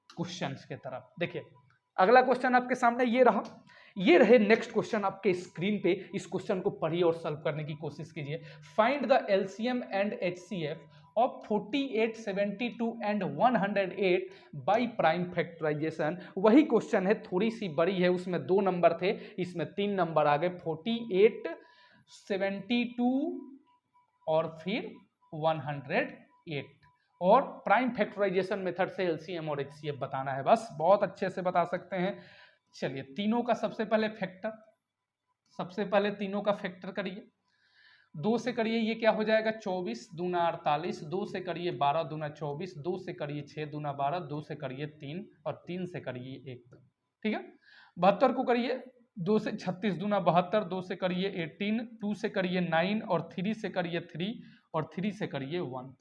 [SPEAKER 1] क्वेश्चंस के तरफ। देखिए अगला क्वेश्चन आपके सामने ये रहा, ये रहे नेक्स्ट क्वेश्चन आपके स्क्रीन पे। इस क्वेश्चन को पढ़िए और सॉल्व करने की कोशिश कीजिए। Find the LCM and HCF of 48, 72 and 108 by prime factorization. वही क्वेश्चन है, थोड़ी सी बड़ी है, उसमें 2 नंबर थे, इसमें 3 नंबर आ गए। 48, 72 और फिर 108 और प्राइम फैक्टराइजेशन मेथड से एलसीएम और एचसीएफ बताना है। बस बहुत अच्छे से बता सकते हैं। चलिए तीनों का सबसे पहले तीनों का फैक्टर करिए। 2 से करिए, ये क्या हो जाएगा? 24 दूना 48, 2 से करिए 12 दूना 24, 2 से करिए 6 दूना 12, 2 से करिए 3 और 3 से करिए 1, ठीक है। 72 को करिए 2 से 36 दूना 72, 2 से करिए 18, 2 से करिए 9 और 3 से करिए 3 और 3 से करिए 1,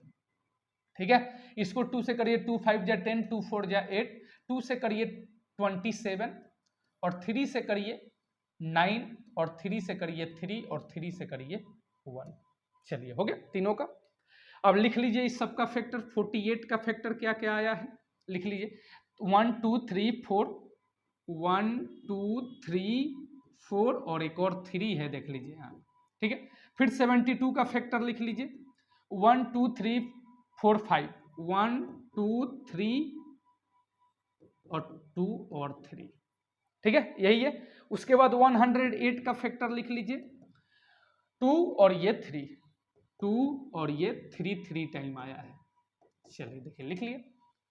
[SPEAKER 1] ठीक है। इसको 2 से करिए 2 5 जा 10, 2 4 जा 8, 2 से करिए 27 और 3 से करिए 9 और 3 से करिए 3 और 3 से करिए 1। चलिए हो गया तीनों का। अब लिख लीजिए इस सब का फैक्टर। 48 का फैक्टर क्या क्या आया है, लिख लीजिए। 1 2 3 4, 1 2 3 4 और एक और 3 है, देख लीजिए यहाँ, ठीक है। फिर 72 का फैक्टर लिख लीजिए। 1 2 3 4 5, 1 2 3 और 2 और 3, ठीक है, यही है। उसके बाद 108 का फैक्टर लिख लीजिए। 2 और ये 3, 2 और ये 3 टाइम आया है। चलिए देखिए लिख लिए,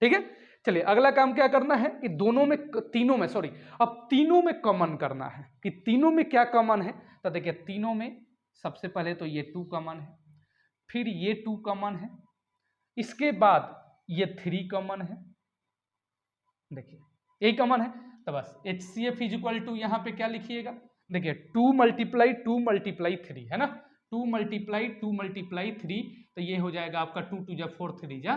[SPEAKER 1] ठीक है। चलिए अगला काम क्या करना है कि अब तीनों में कॉमन करना है कि तीनों में क्या कॉमन है। तो देखिए तीनों में सबसे पहले तो ये 2 कॉमन है, फिर ये 2 कॉमन है, इसके बाद ये 3 कॉमन है, देखिए यही कॉमन है। तो बस HCF इक्वल टू यहाँ पे क्या लिखिएगा, देखिए 2 मल्टीप्लाई 3 है ना, 2 मल्टीप्लाई 3, तो ये हो जाएगा आपका 2 2 जा 4 3 जा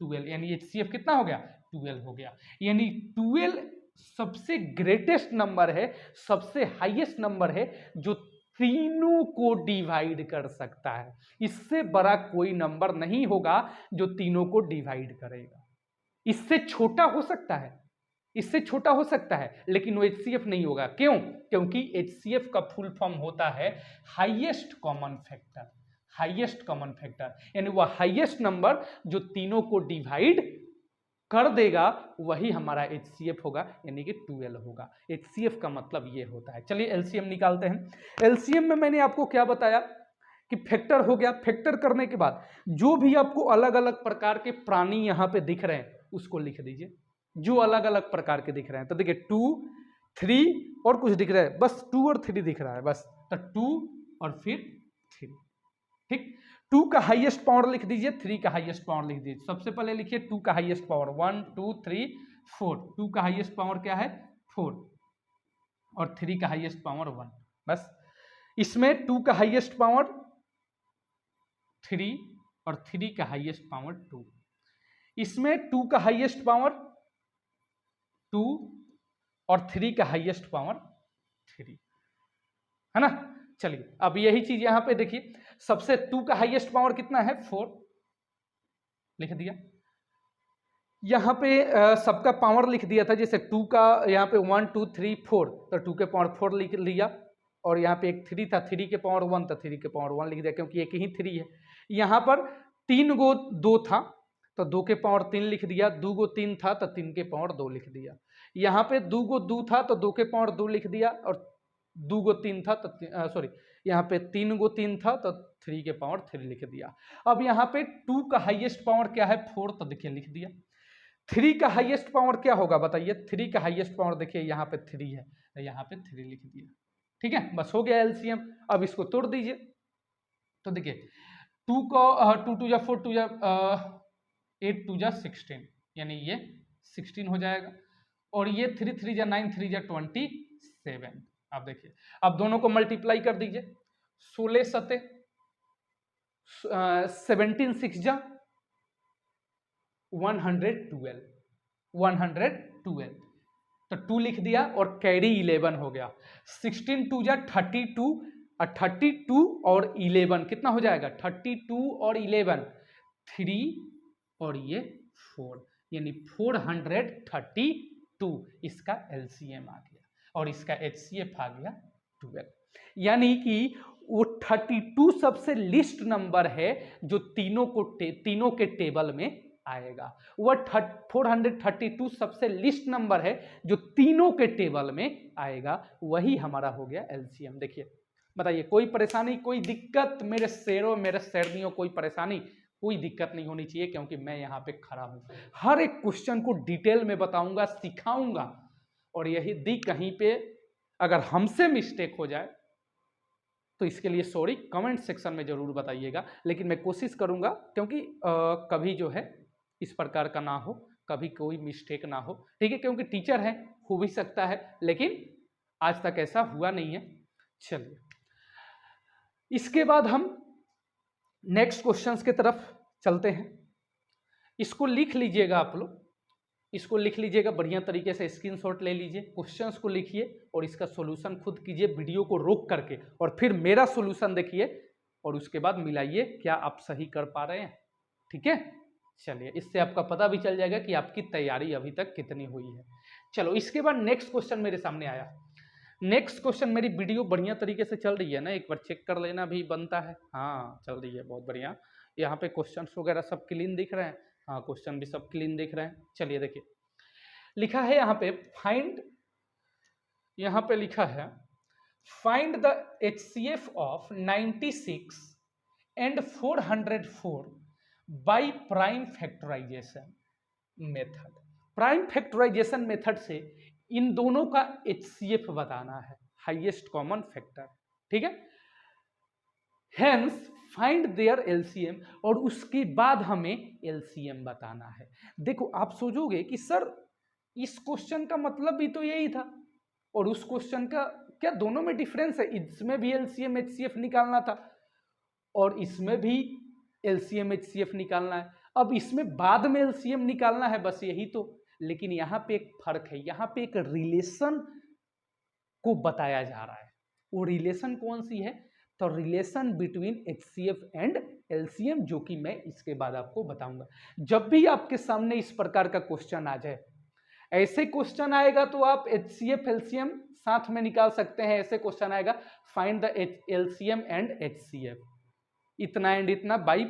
[SPEAKER 1] 12, यानी HCF कितना हो गया? 12 हो गया। यानी 12 सबसे ग्रेटेस्ट नंबर है, सबसे हाईएस्ट नंबर है जो तीनों को डिवाइड कर सकता है। इससे बड़ा कोई नंबर नहीं होगा जो तीनों को डिवाइड करेगा। इससे छोटा हो सकता है, इससे छोटा हो सकता है, लेकिन वो HCF नहीं होगा। क्यों? क्योंकि HCF का फुल फॉर्म होता है highest common factor. Highest common factor यानी वह हाईएस्ट नंबर जो तीनों को डिवाइड कर देगा, वही हमारा HCF होगा, यानी कि 12 होगा। HCF का मतलब ये होता है। चलिए LCM निकालते हैं। LCM में मैंने आपको क्या बताया कि फैक्टर हो गया। फैक्टर करने के बाद जो भी आपको अलग अलग प्रकार के प्राणी यहाँ पे दिख रहे हैं उसको लिख दीजिए, जो अलग अलग प्रकार के दिख रहे हैं। तो देखिए 2, 3 और कुछ दिख रहा है, बस 2 और 3 दिख रहा है बस, तो 2 और फिर 3। ठीक, 2 का हाईएस्ट पावर लिख दीजिए, 3 का हाईएस्ट पावर लिख दीजिए। सबसे पहले लिखिए 2 का हाईएस्ट पावर, 1 2 3 4। 2 का हाईएस्ट पावर क्या है 4 और 3 का हाईएस्ट पावर 1। बस इसमें 2 का हाईएस्ट पावर 3 और 3 का हाईएस्ट पावर 2। इसमें 2 का हाईएस्ट पावर 2 और 3 का हाईएस्ट पावर 3, है ना। चलिए अब यही चीज यहां पे देखिए, सबसे 2 का हाईएस्ट पावर कितना है 4, लिख दिया। यहां पे सबका पावर लिख दिया था, जैसे 2 का यहाँ पे 1 2 3 4, तो 2 के पावर 4 लिख लिया, और यहाँ पे एक 3 था, 3 के पावर 1 था, 3 के पावर 1 लिख दिया, क्योंकि एक ही 3 है। यहाँ पर 3 गो 2 था तो 2 के पावर 3 लिख दिया, 2 गो 3 था तो 3 के पावर 2 लिख दिया। यहाँ पे 2 गो 2 था तो 2 के पावर 2 लिख दिया, और 2 गो 3 था तो सॉरी यहाँ पे 3 गो 3 था तो 3 के पावर 3 लिख दिया। अब यहाँ पे 2 का हाईएस्ट पावर क्या है 4, तो देखिए लिख दिया। 3 का हाईएस्ट पावर क्या होगा बताइए, 3 का हाईएस्ट पावर देखिए यहाँ पे 3 है, तो यहाँ पे 3 लिख दिया। ठीक है, बस हो गया एलसीएम। अब इसको तोड़ दीजिए, तो देखिए 2 को 2 2 जा 4, 2 जा 8, 2 जा 16, यानी ये 16 हो जाएगा, और ये 3 3 जा 9, 3 जा 27। आप देखिए, अब दोनों को मल्टीप्लाई कर दीजिए, 16 सते 17 6 जा 112, 112, तो 2 लिख दिया और कैरी 11 हो गया। 16 2 जा 32, 32 और 11 कितना हो जाएगा 32 और 11, 3 और ये 4, यानी 432 इसका एलसीएम आ गया, और इसका एचसीएफ आ गया 12। यानी कि वो 32 सबसे लिस्ट नंबर है जो तीनों के टेबल में आएगा। वह 432 सबसे लिस्ट नंबर है जो तीनों के टेबल में आएगा, वही हमारा हो गया एलसीएम। देखिए बताइए, कोई परेशानी, कोई दिक्कत मेरे शेरों, मेरे शेरनियों, कोई परेशानी, कोई दिक्कत नहीं होनी चाहिए, क्योंकि मैं यहाँ पे खड़ा हूँ, हर एक क्वेश्चन को डिटेल में बताऊंगा, सिखाऊंगा। और यही कहीं पे अगर हमसे मिस्टेक हो जाए तो इसके लिए सॉरी, कमेंट सेक्शन में जरूर बताइएगा, लेकिन मैं कोशिश करूंगा, क्योंकि कभी जो है इस प्रकार का ना हो, कभी कोई मिस्टेक ना हो। ठीक है, क्योंकि टीचर है, हो भी सकता है, लेकिन आज तक ऐसा हुआ नहीं है। चलिए इसके बाद हम नेक्स्ट क्वेश्चंस की तरफ चलते हैं। इसको लिख लीजिएगा आप लोग, इसको लिख लीजिएगा बढ़िया तरीके से, स्क्रीनशॉट ले लीजिए, क्वेश्चंस को लिखिए और इसका सॉल्यूशन खुद कीजिए वीडियो को रोक करके, और फिर मेरा सॉल्यूशन देखिए और उसके बाद मिलाइए क्या आप सही कर पा रहे हैं। ठीक है, चलिए इससे आपका पता भी चल जाएगा कि आपकी तैयारी अभी तक कितनी हुई है। चलो इसके बाद नेक्स्ट क्वेश्चन मेरे सामने आया। नेक्स्ट क्वेश्चन, मेरी वीडियो बढ़िया तरीके से चल रही है ना, एक बार चेक कर लेना भी बनता है। हाँ चल रही है, बहुत बढ़िया। यहाँ पे क्वेश्चंस वगैरह सब क्लीन दिख रहे हैं, हाँ क्वेश्चन भी सब क्लीन दिख रहे हैं। चलिए देखिए, लिखा है यहाँ पे फाइंड, यहाँ पे लिखा है find the HCF of 96 and 404 by prime factorization method. Prime factorization method से इन दोनों का HCF बताना है, हाईएस्ट कॉमन फैक्टर। ठीक है, हेंस फाइंड देयर LCM, और उसके बाद हमें LCM बताना है। देखो आप सोचोगे कि सर इस क्वेश्चन का मतलब भी तो यही था, और उस क्वेश्चन का क्या दोनों में डिफरेंस है? इसमें भी LCM HCF निकालना था और इसमें भी LCM HCF निकालना है, अब इसमें बाद में LCM निकालना है, बस यही तो। लेकिन यहाँ पे एक फर्क है, यहाँ पे एक रिलेशन को बताया जा रहा है। वो रिलेशन कौन सी है? तो relation between HCF and LCM, जो कि मैं इसके बाद आपको बताऊंगा। जब भी आपके सामने इस प्रकार का क्वेश्चन आ जाए, ऐसे क्वेश्चन आएगा तो आप HCF LCM साथ में निकाल सकते हैं। ऐसे क्वेश्चन आएगा find the LCM and HCF, इतना एंड इतना बाई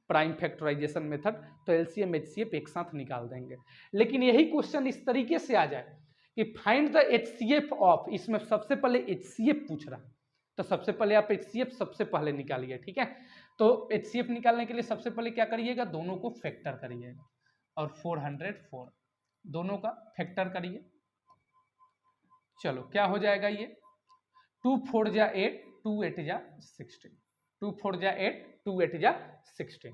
[SPEAKER 1] प्राइम फैक्टराइजेशन मेथड, तो LCM HCF एक साथ निकाल देंगे। लेकिन यही क्वेश्चन इस तरीके से आ जाए कि फाइंड द HCF ऑफ, इसमें सबसे पहले HCF पूछ रहा है, तो सबसे पहले आप HCF सबसे पहले निकालिए, ठीक है। तो HCF निकालने के लिए सबसे पहले क्या करिएगा, दोनों को फैक्टर करिएगा और 404 दोनों का फैक्टर करिए। चलो क्या हो जाएगा, ये 2 4 जा 8, 2 8 जा 16, 2 4 जा 8, 2 8 जा 16,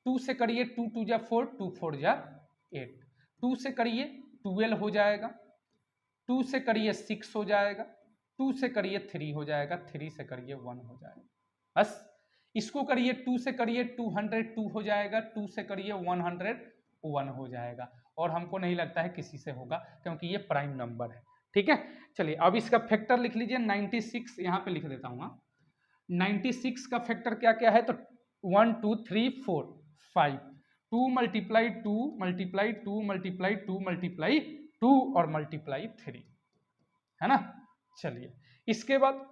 [SPEAKER 1] 2 से करिए 2 2 जा 4, 2 4 जा 8, 2 से करिए 12 हो जाएगा, 2 से करिए 6 हो जाएगा, 2 से करिए 3 हो जाएगा, 3 से करिए 1 हो जाएगा। बस इसको करिए 2 से करिए 202 हो जाएगा, 2 से करिए 101 हो जाएगा। और हमको नहीं लगता है किसी से होगा क्योंकि ये प्राइम नंबर है, ठीक है। चलिए अब इसका फैक्टर लिख लीजिए 96, यहाँ पे लिख देता हूँ। 96 का फैक्टर क्या क्या है, तो 1 2 3 4 5, 2 मल्टीप्लाई 2 मल्टीप्लाई 2 मल्टीप्लाई 2 मल्टीप्लाई 2 और मल्टीप्लाई 3, है ना। चलिए इसके बाद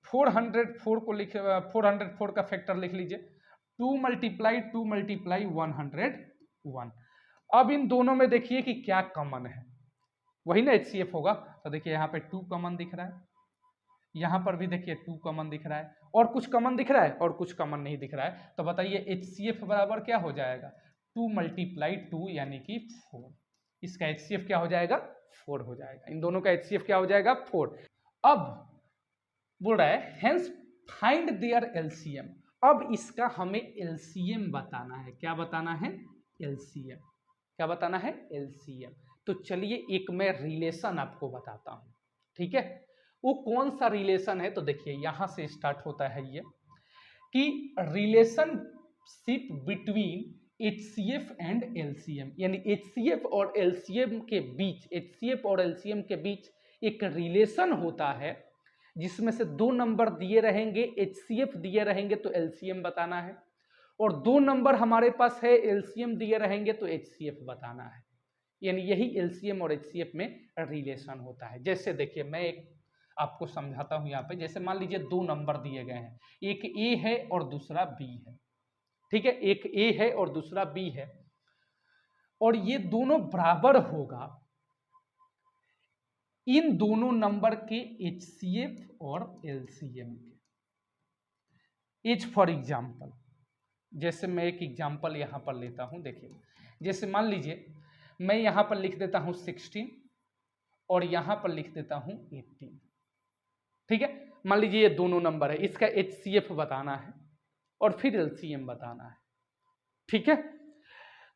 [SPEAKER 1] 404 को लिख 404 का फैक्टर लिख लीजिए 2 मल्टीप्लाई 2 मल्टीप्लाई 101। अब इन दोनों में देखिए कि क्या कॉमन है, वही ना HCF होगा। तो देखिए यहाँ पे 2 कॉमन दिख रहा है, यहाँ पर भी देखिए 2 कॉमन दिख रहा है, और कुछ कॉमन दिख रहा है और कुछ कॉमन नहीं दिख रहा है। तो बताइए HCF बराबर क्या हो जाएगा, 2 मल्टीप्लाई 2 यानी कि 4। इसका HCF क्या हो जाएगा, 4 हो जाएगा। इन दोनों का HCF क्या हो जाएगा, 4। अब बोल रहा है हेंस फाइंड देयर LCM। अब इसका हमें LCM बताना है। क्या बताना है, LCM। क्या बताना है, LCM। तो चलिए एक मैं रिलेशन आपको बताता हूं, ठीक है। वो कौन सा रिलेशन है, तो देखिए यहां से स्टार्ट होता है ये कि relationship between HCF and LCM, यानी HCF और LCM के बीच, HCF और LCM के बीच एक रिलेशन होता है जिसमें से 2 नंबर दिए रहेंगे, HCF दिए रहेंगे तो LCM बताना है, और 2 नंबर हमारे पास है LCM दिए रहेंगे तो HCF बताना है। यानी यही LCM और HCF में रिलेशन होता है। जैसे देखिए मैं एक आपको समझाता हूं यहाँ पे। जैसे मान लीजिए 2 नंबर दिए गए हैं, एक A है और दूसरा B है, ठीक है। एक A है और दूसरा B है, और ये दोनों बराबर होगा इन दोनों नंबर के HCF और LCM के। एज फॉर एग्जाम्पल, जैसे मैं एक एग्जाम्पल यहाँ पर लेता हूँ। देखिए जैसे मान लीजिए मैं यहाँ पर लिख देता हूँ 16 और यहाँ पर लिख देता हूँ 18, ठीक है। मान लीजिए ये दोनों नंबर है, इसका HCF बताना है और फिर LCM बताना है, ठीक है।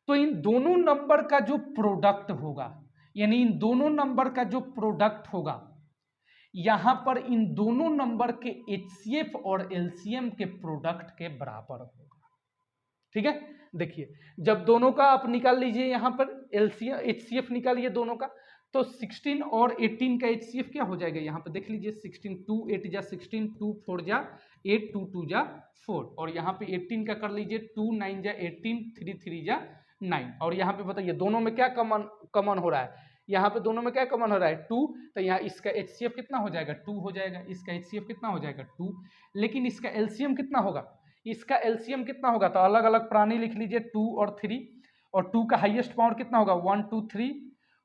[SPEAKER 1] तो इन दोनों नंबर का जो प्रोडक्ट होगा, यानी इन दोनों नंबर का जो प्रोडक्ट होगा, यहां पर इन दोनों नंबर के HCF और LCM के प्रोडक्ट के बराबर होगा, ठीक है। देखिए जब दोनों का आप निकाल लीजिए, यहां पर LCM HCF निकालिए दोनों का, तो 16 और 18 का HCF क्या हो जाएगा, यहाँ पे देख लीजिए 16 2 8 जा 16, 2 4 जा 8, 2 2 जा 4, और यहाँ पे 18 का कर लीजिए 2 9 जा 18, 3 3 जा 9। और यहाँ पे बताइए दोनों में क्या कॉमन हो रहा है, यहाँ पे दोनों में क्या कॉमन हो रहा है, 2। तो यहाँ इसका HCF कितना हो जाएगा, 2 हो जाएगा। इसका HCF कितना हो जाएगा, 2। लेकिन इसका LCM कितना होगा, इसका LCM कितना होगा, तो अलग अलग प्राणी लिख लीजिए 2 और 3, और 2 का हाईएस्ट पावर कितना होगा 1 2 3,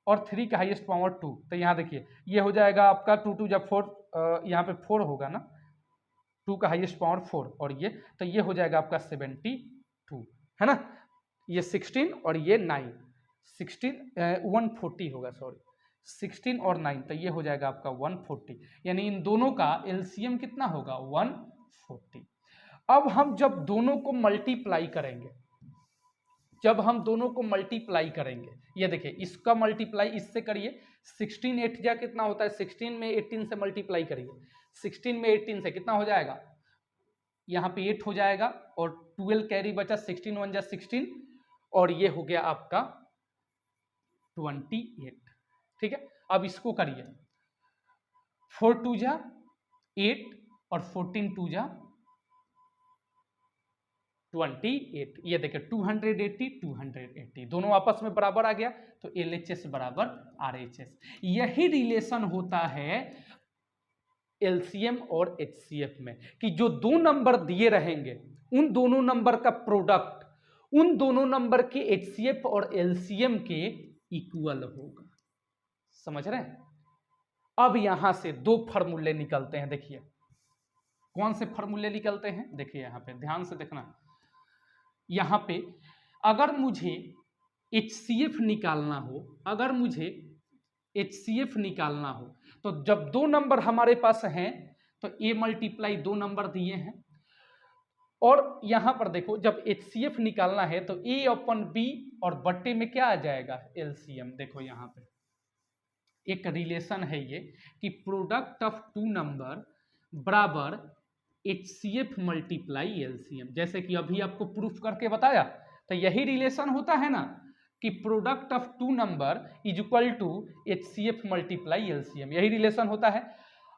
[SPEAKER 1] और 3 का हाईएस्ट पावर 2। तो यहाँ देखिए ये हो जाएगा आपका 2 2 जब 4, यहाँ पे 4 होगा ना, 2 का हाईएस्ट पावर 4, और ये तो ये हो जाएगा आपका 72, है ना। ये 16 और ये 9, 140 होगा, सॉरी 16 और 9, तो ये हो जाएगा आपका 140। यानी इन दोनों का LCM कितना होगा, 140। अब हम जब दोनों को मल्टीप्लाई करेंगे, जब हम दोनों को मल्टीप्लाई करेंगे, ये देखिए इसका मल्टीप्लाई इससे करिए, 16 8 जा कितना होता है, 16 में 18 से मल्टीप्लाई करिए, 16 में 18 से कितना हो जाएगा, यहाँ पे 8 हो जाएगा, और 12 कैरी बचा, 16 1 जा 16, और ये हो गया आपका 28, ठीक है। अब इसको करिए 4 2 जा 8 और 14 2 जा 28, ये देखिए 280 280 दोनों आपस में बराबर आ गया, तो LHS बराबर RHS। यही रिलेशन होता है LCM और HCF में, कि जो 2 नंबर दिए रहेंगे उन दोनों नंबर का प्रोडक्ट उन दोनों नंबर के HCF और LCM के इक्वल होगा। समझ रहे हैं। अब यहां से 2 फॉर्मूले निकलते हैं। देखिए कौन से फॉर्मूले निकलते हैं, देखिए यहाँ पे ध्यान से देखना। यहाँ पे अगर मुझे HCF निकालना हो, अगर मुझे HCF निकालना हो, तो जब दो नंबर हमारे पास हैं तो A मल्टीप्लाई दो नंबर दिए हैं, और यहां पर देखो जब HCF निकालना है तो A अपन B और बट्टे में क्या आ जाएगा, LCM। देखो यहाँ पे एक रिलेशन है ये कि प्रोडक्ट ऑफ टू नंबर बराबर HCF मल्टीप्लाई LCM। जैसे कि अभी आपको प्रूफ करके बताया, तो यही रिलेशन होता है ना कि product of two number is equal to HCF multiply LCM, यही रिलेशन होता है।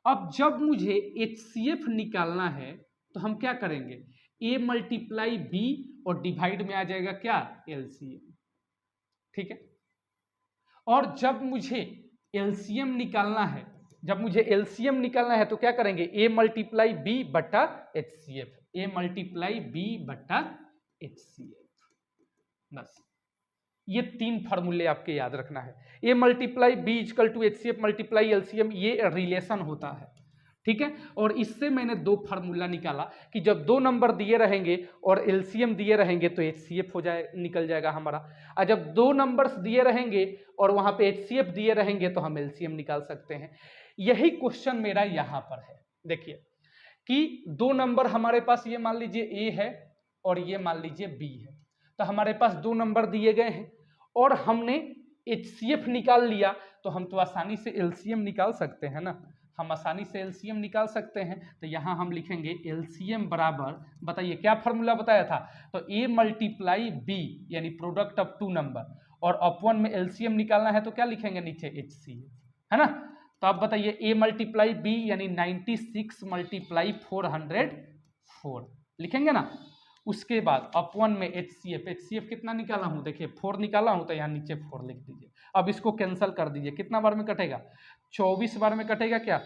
[SPEAKER 1] अब जब मुझे HCF निकालना है तो हम क्या करेंगे, A मल्टीप्लाई B और डिवाइड में आ जाएगा क्या, LCM। ठीक है, और जब मुझे LCM निकालना है, जब मुझे LCM निकालना है तो क्या करेंगे, A मल्टीप्लाई B बटा HCF, A मल्टीप्लाई B बटा HCF। बस ये तीन फॉर्मूले आपके याद रखना है। A multiply B equal to HCF multiply LCM, ये रिलेशन होता है। ठीक है, और इससे मैंने दो फार्मूला निकाला कि जब दो नंबर दिए रहेंगे और LCM दिए रहेंगे तो HCF हो जाए, निकल जाएगा हमारा। और जब दो नंबर्स दिए रहेंगे और वहां पे HCF दिए रहेंगे तो हम LCM निकाल सकते हैं। यही क्वेश्चन मेरा यहाँ पर है। देखिए कि दो नंबर हमारे पास, ये मान लीजिए A है और ये मान लीजिए B है, तो हमारे पास दो नंबर दिए गए हैं और हमने HCF निकाल लिया, तो हम तो आसानी से LCM निकाल सकते हैं ना, हम आसानी से LCM निकाल सकते हैं। तो यहाँ हम लिखेंगे LCM बराबर, बताइए क्या फॉर्मूला बताया था, तो A मल्टीप्लाई B यानी प्रोडक्ट ऑफ टू नंबर, और अपवन में LCM निकालना है तो क्या लिखेंगे नीचे, HCF, है ना। तो आप बताइए A मल्टीप्लाई B यानी 96 मल्टीप्लाई 404 लिखेंगे ना। उसके बाद अपवन में HCF, HCF कितना निकाला हूं, देखिए 4 निकाला हूं, तो यहाँ नीचे 4 लिख दीजिए। अब इसको कैंसिल कर दीजिए, कितना बार में कटेगा, 24 बार में कटेगा, क्या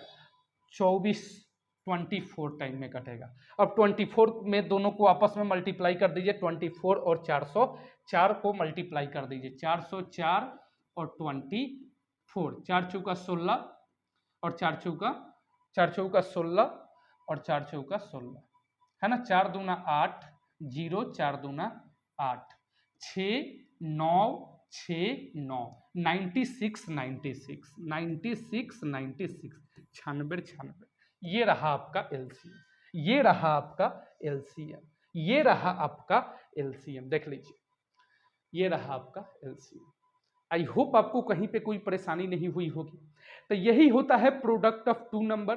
[SPEAKER 1] 24 टाइम में कटेगा। अब 24 में दोनों को आपस में मल्टीप्लाई कर दीजिए, 24 और 404 को मल्टीप्लाई कर दीजिए, 404 और 24, 4 चौका 16 और 4 चौका 16 और 4 चौका 16, है ना, 4 दूना 8, 0 4 दूना 8, 6 9 6 9, 96 96 96 96, 96, ये रहा आपका LCM, ये रहा आपका LCM, ये रहा आपका LCM, देख लीजिए ये रहा आपका LCM। आई होप आपको कहीं पे कोई परेशानी नहीं हुई होगी। तो यही होता है product of two number,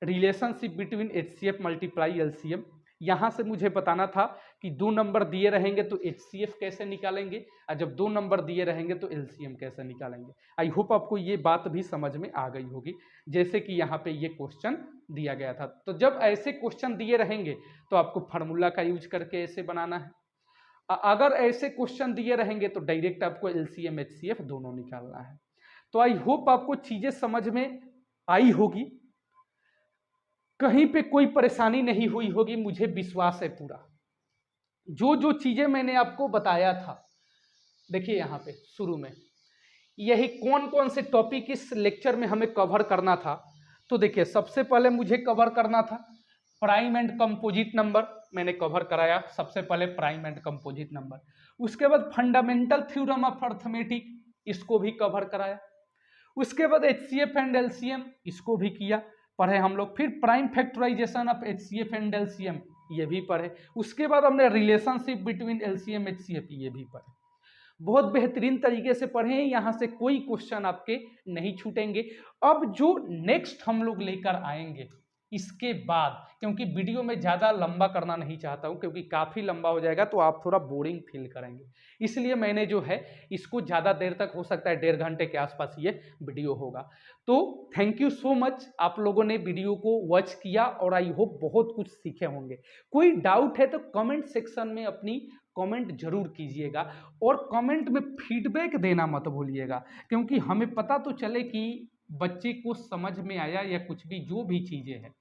[SPEAKER 1] relationship between HCF multiply LCM। यहां से मुझे बताना था कि दो नंबर दिए रहेंगे तो HCF कैसे निकालेंगे, और जब दो नंबर दिए रहेंगे तो LCM कैसे निकालेंगे। आई होप आपको ये बात भी समझ में आ गई होगी, जैसे कि यहाँ पे ये क्वेश्चन दिया गया था। तो जब ऐसे क्वेश्चन दिए रहेंगे तो आपको फार्मूला का यूज करके ऐसे बनाना है, अगर ऐसे क्वेश्चन दिए रहेंगे तो डायरेक्ट आपको LCM HCF दोनों निकालना है। तो आई होप आपको चीजें समझ में आई होगी, कहीं पे कोई परेशानी नहीं हुई होगी, मुझे विश्वास है पूरा। जो जो चीजें मैंने आपको बताया था, देखिए यहाँ पे शुरू में यही कौन कौन से टॉपिक इस लेक्चर में हमें कवर करना था। तो देखिए सबसे पहले मुझे कवर करना था प्राइम एंड कंपोजिट नंबर, मैंने कवर कराया सबसे पहले प्राइम एंड कंपोजिट नंबर। उसके बाद फंडामेंटल थ्योरम ऑफ अर्थमेटिक, इसको भी कवर कराया। उसके बाद HCF एंड LCM, इसको भी किया, पढ़े हम लोग। फिर prime factorization of HCF and LCM, ये भी पढ़े। उसके बाद हमने रिलेशनशिप बिटवीन LCM HCF, ये भी पढ़े। बहुत बेहतरीन तरीके से पढ़े हैं, यहाँ से कोई क्वेश्चन आपके नहीं छूटेंगे। अब जो नेक्स्ट हम लोग लेकर आएंगे इसके बाद, क्योंकि वीडियो में ज़्यादा लंबा करना नहीं चाहता हूँ, क्योंकि काफ़ी लंबा हो जाएगा तो आप थोड़ा बोरिंग फील करेंगे, इसलिए मैंने जो है इसको ज़्यादा देर तक, हो सकता है 1.5 घंटे के आसपास ये वीडियो होगा। तो थैंक यू सो मच, आप लोगों ने वीडियो को वॉच किया और आई होप बहुत कुछ सीखे होंगे। कोई डाउट है तो कमेंट सेक्शन में अपनी कमेंट जरूर कीजिएगा, और कमेंट में फीडबैक देना मत भूलिएगा, क्योंकि हमें पता तो चले कि बच्चे को समझ में आया या कुछ भी, जो भी चीज़ें हैं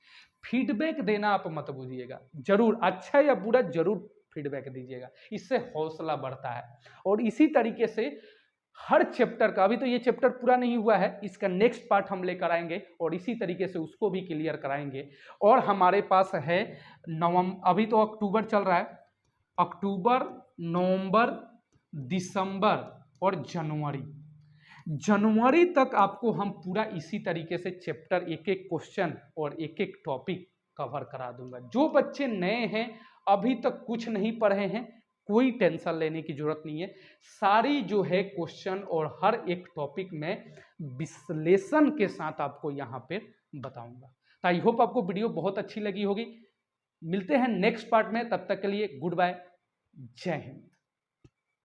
[SPEAKER 1] फीडबैक देना आप मत भूलिएगा, जरूर अच्छा या बुरा जरूर फीडबैक दीजिएगा, इससे हौसला बढ़ता है। और इसी तरीके से हर चैप्टर का, अभी तो ये चैप्टर पूरा नहीं हुआ है, इसका नेक्स्ट पार्ट हम लेकर आएंगे और इसी तरीके से उसको भी क्लियर कराएंगे। और हमारे पास है अभी तो अक्टूबर चल रहा है, अक्टूबर, नवंबर, दिसंबर और जनवरी तक आपको हम पूरा इसी तरीके से चैप्टर, एक एक क्वेश्चन और एक एक टॉपिक कवर करा दूंगा। जो बच्चे नए हैं, अभी तक कुछ नहीं पढ़े हैं, कोई टेंशन लेने की जरूरत नहीं है। सारी जो है क्वेश्चन और हर एक टॉपिक में विश्लेषण के साथ आपको यहाँ पे बताऊंगा। तो आई होप आपको वीडियो बहुत अच्छी लगी होगी। मिलते हैं नेक्स्ट पार्ट में, तब तक के लिए गुड बाय, जय हिंद।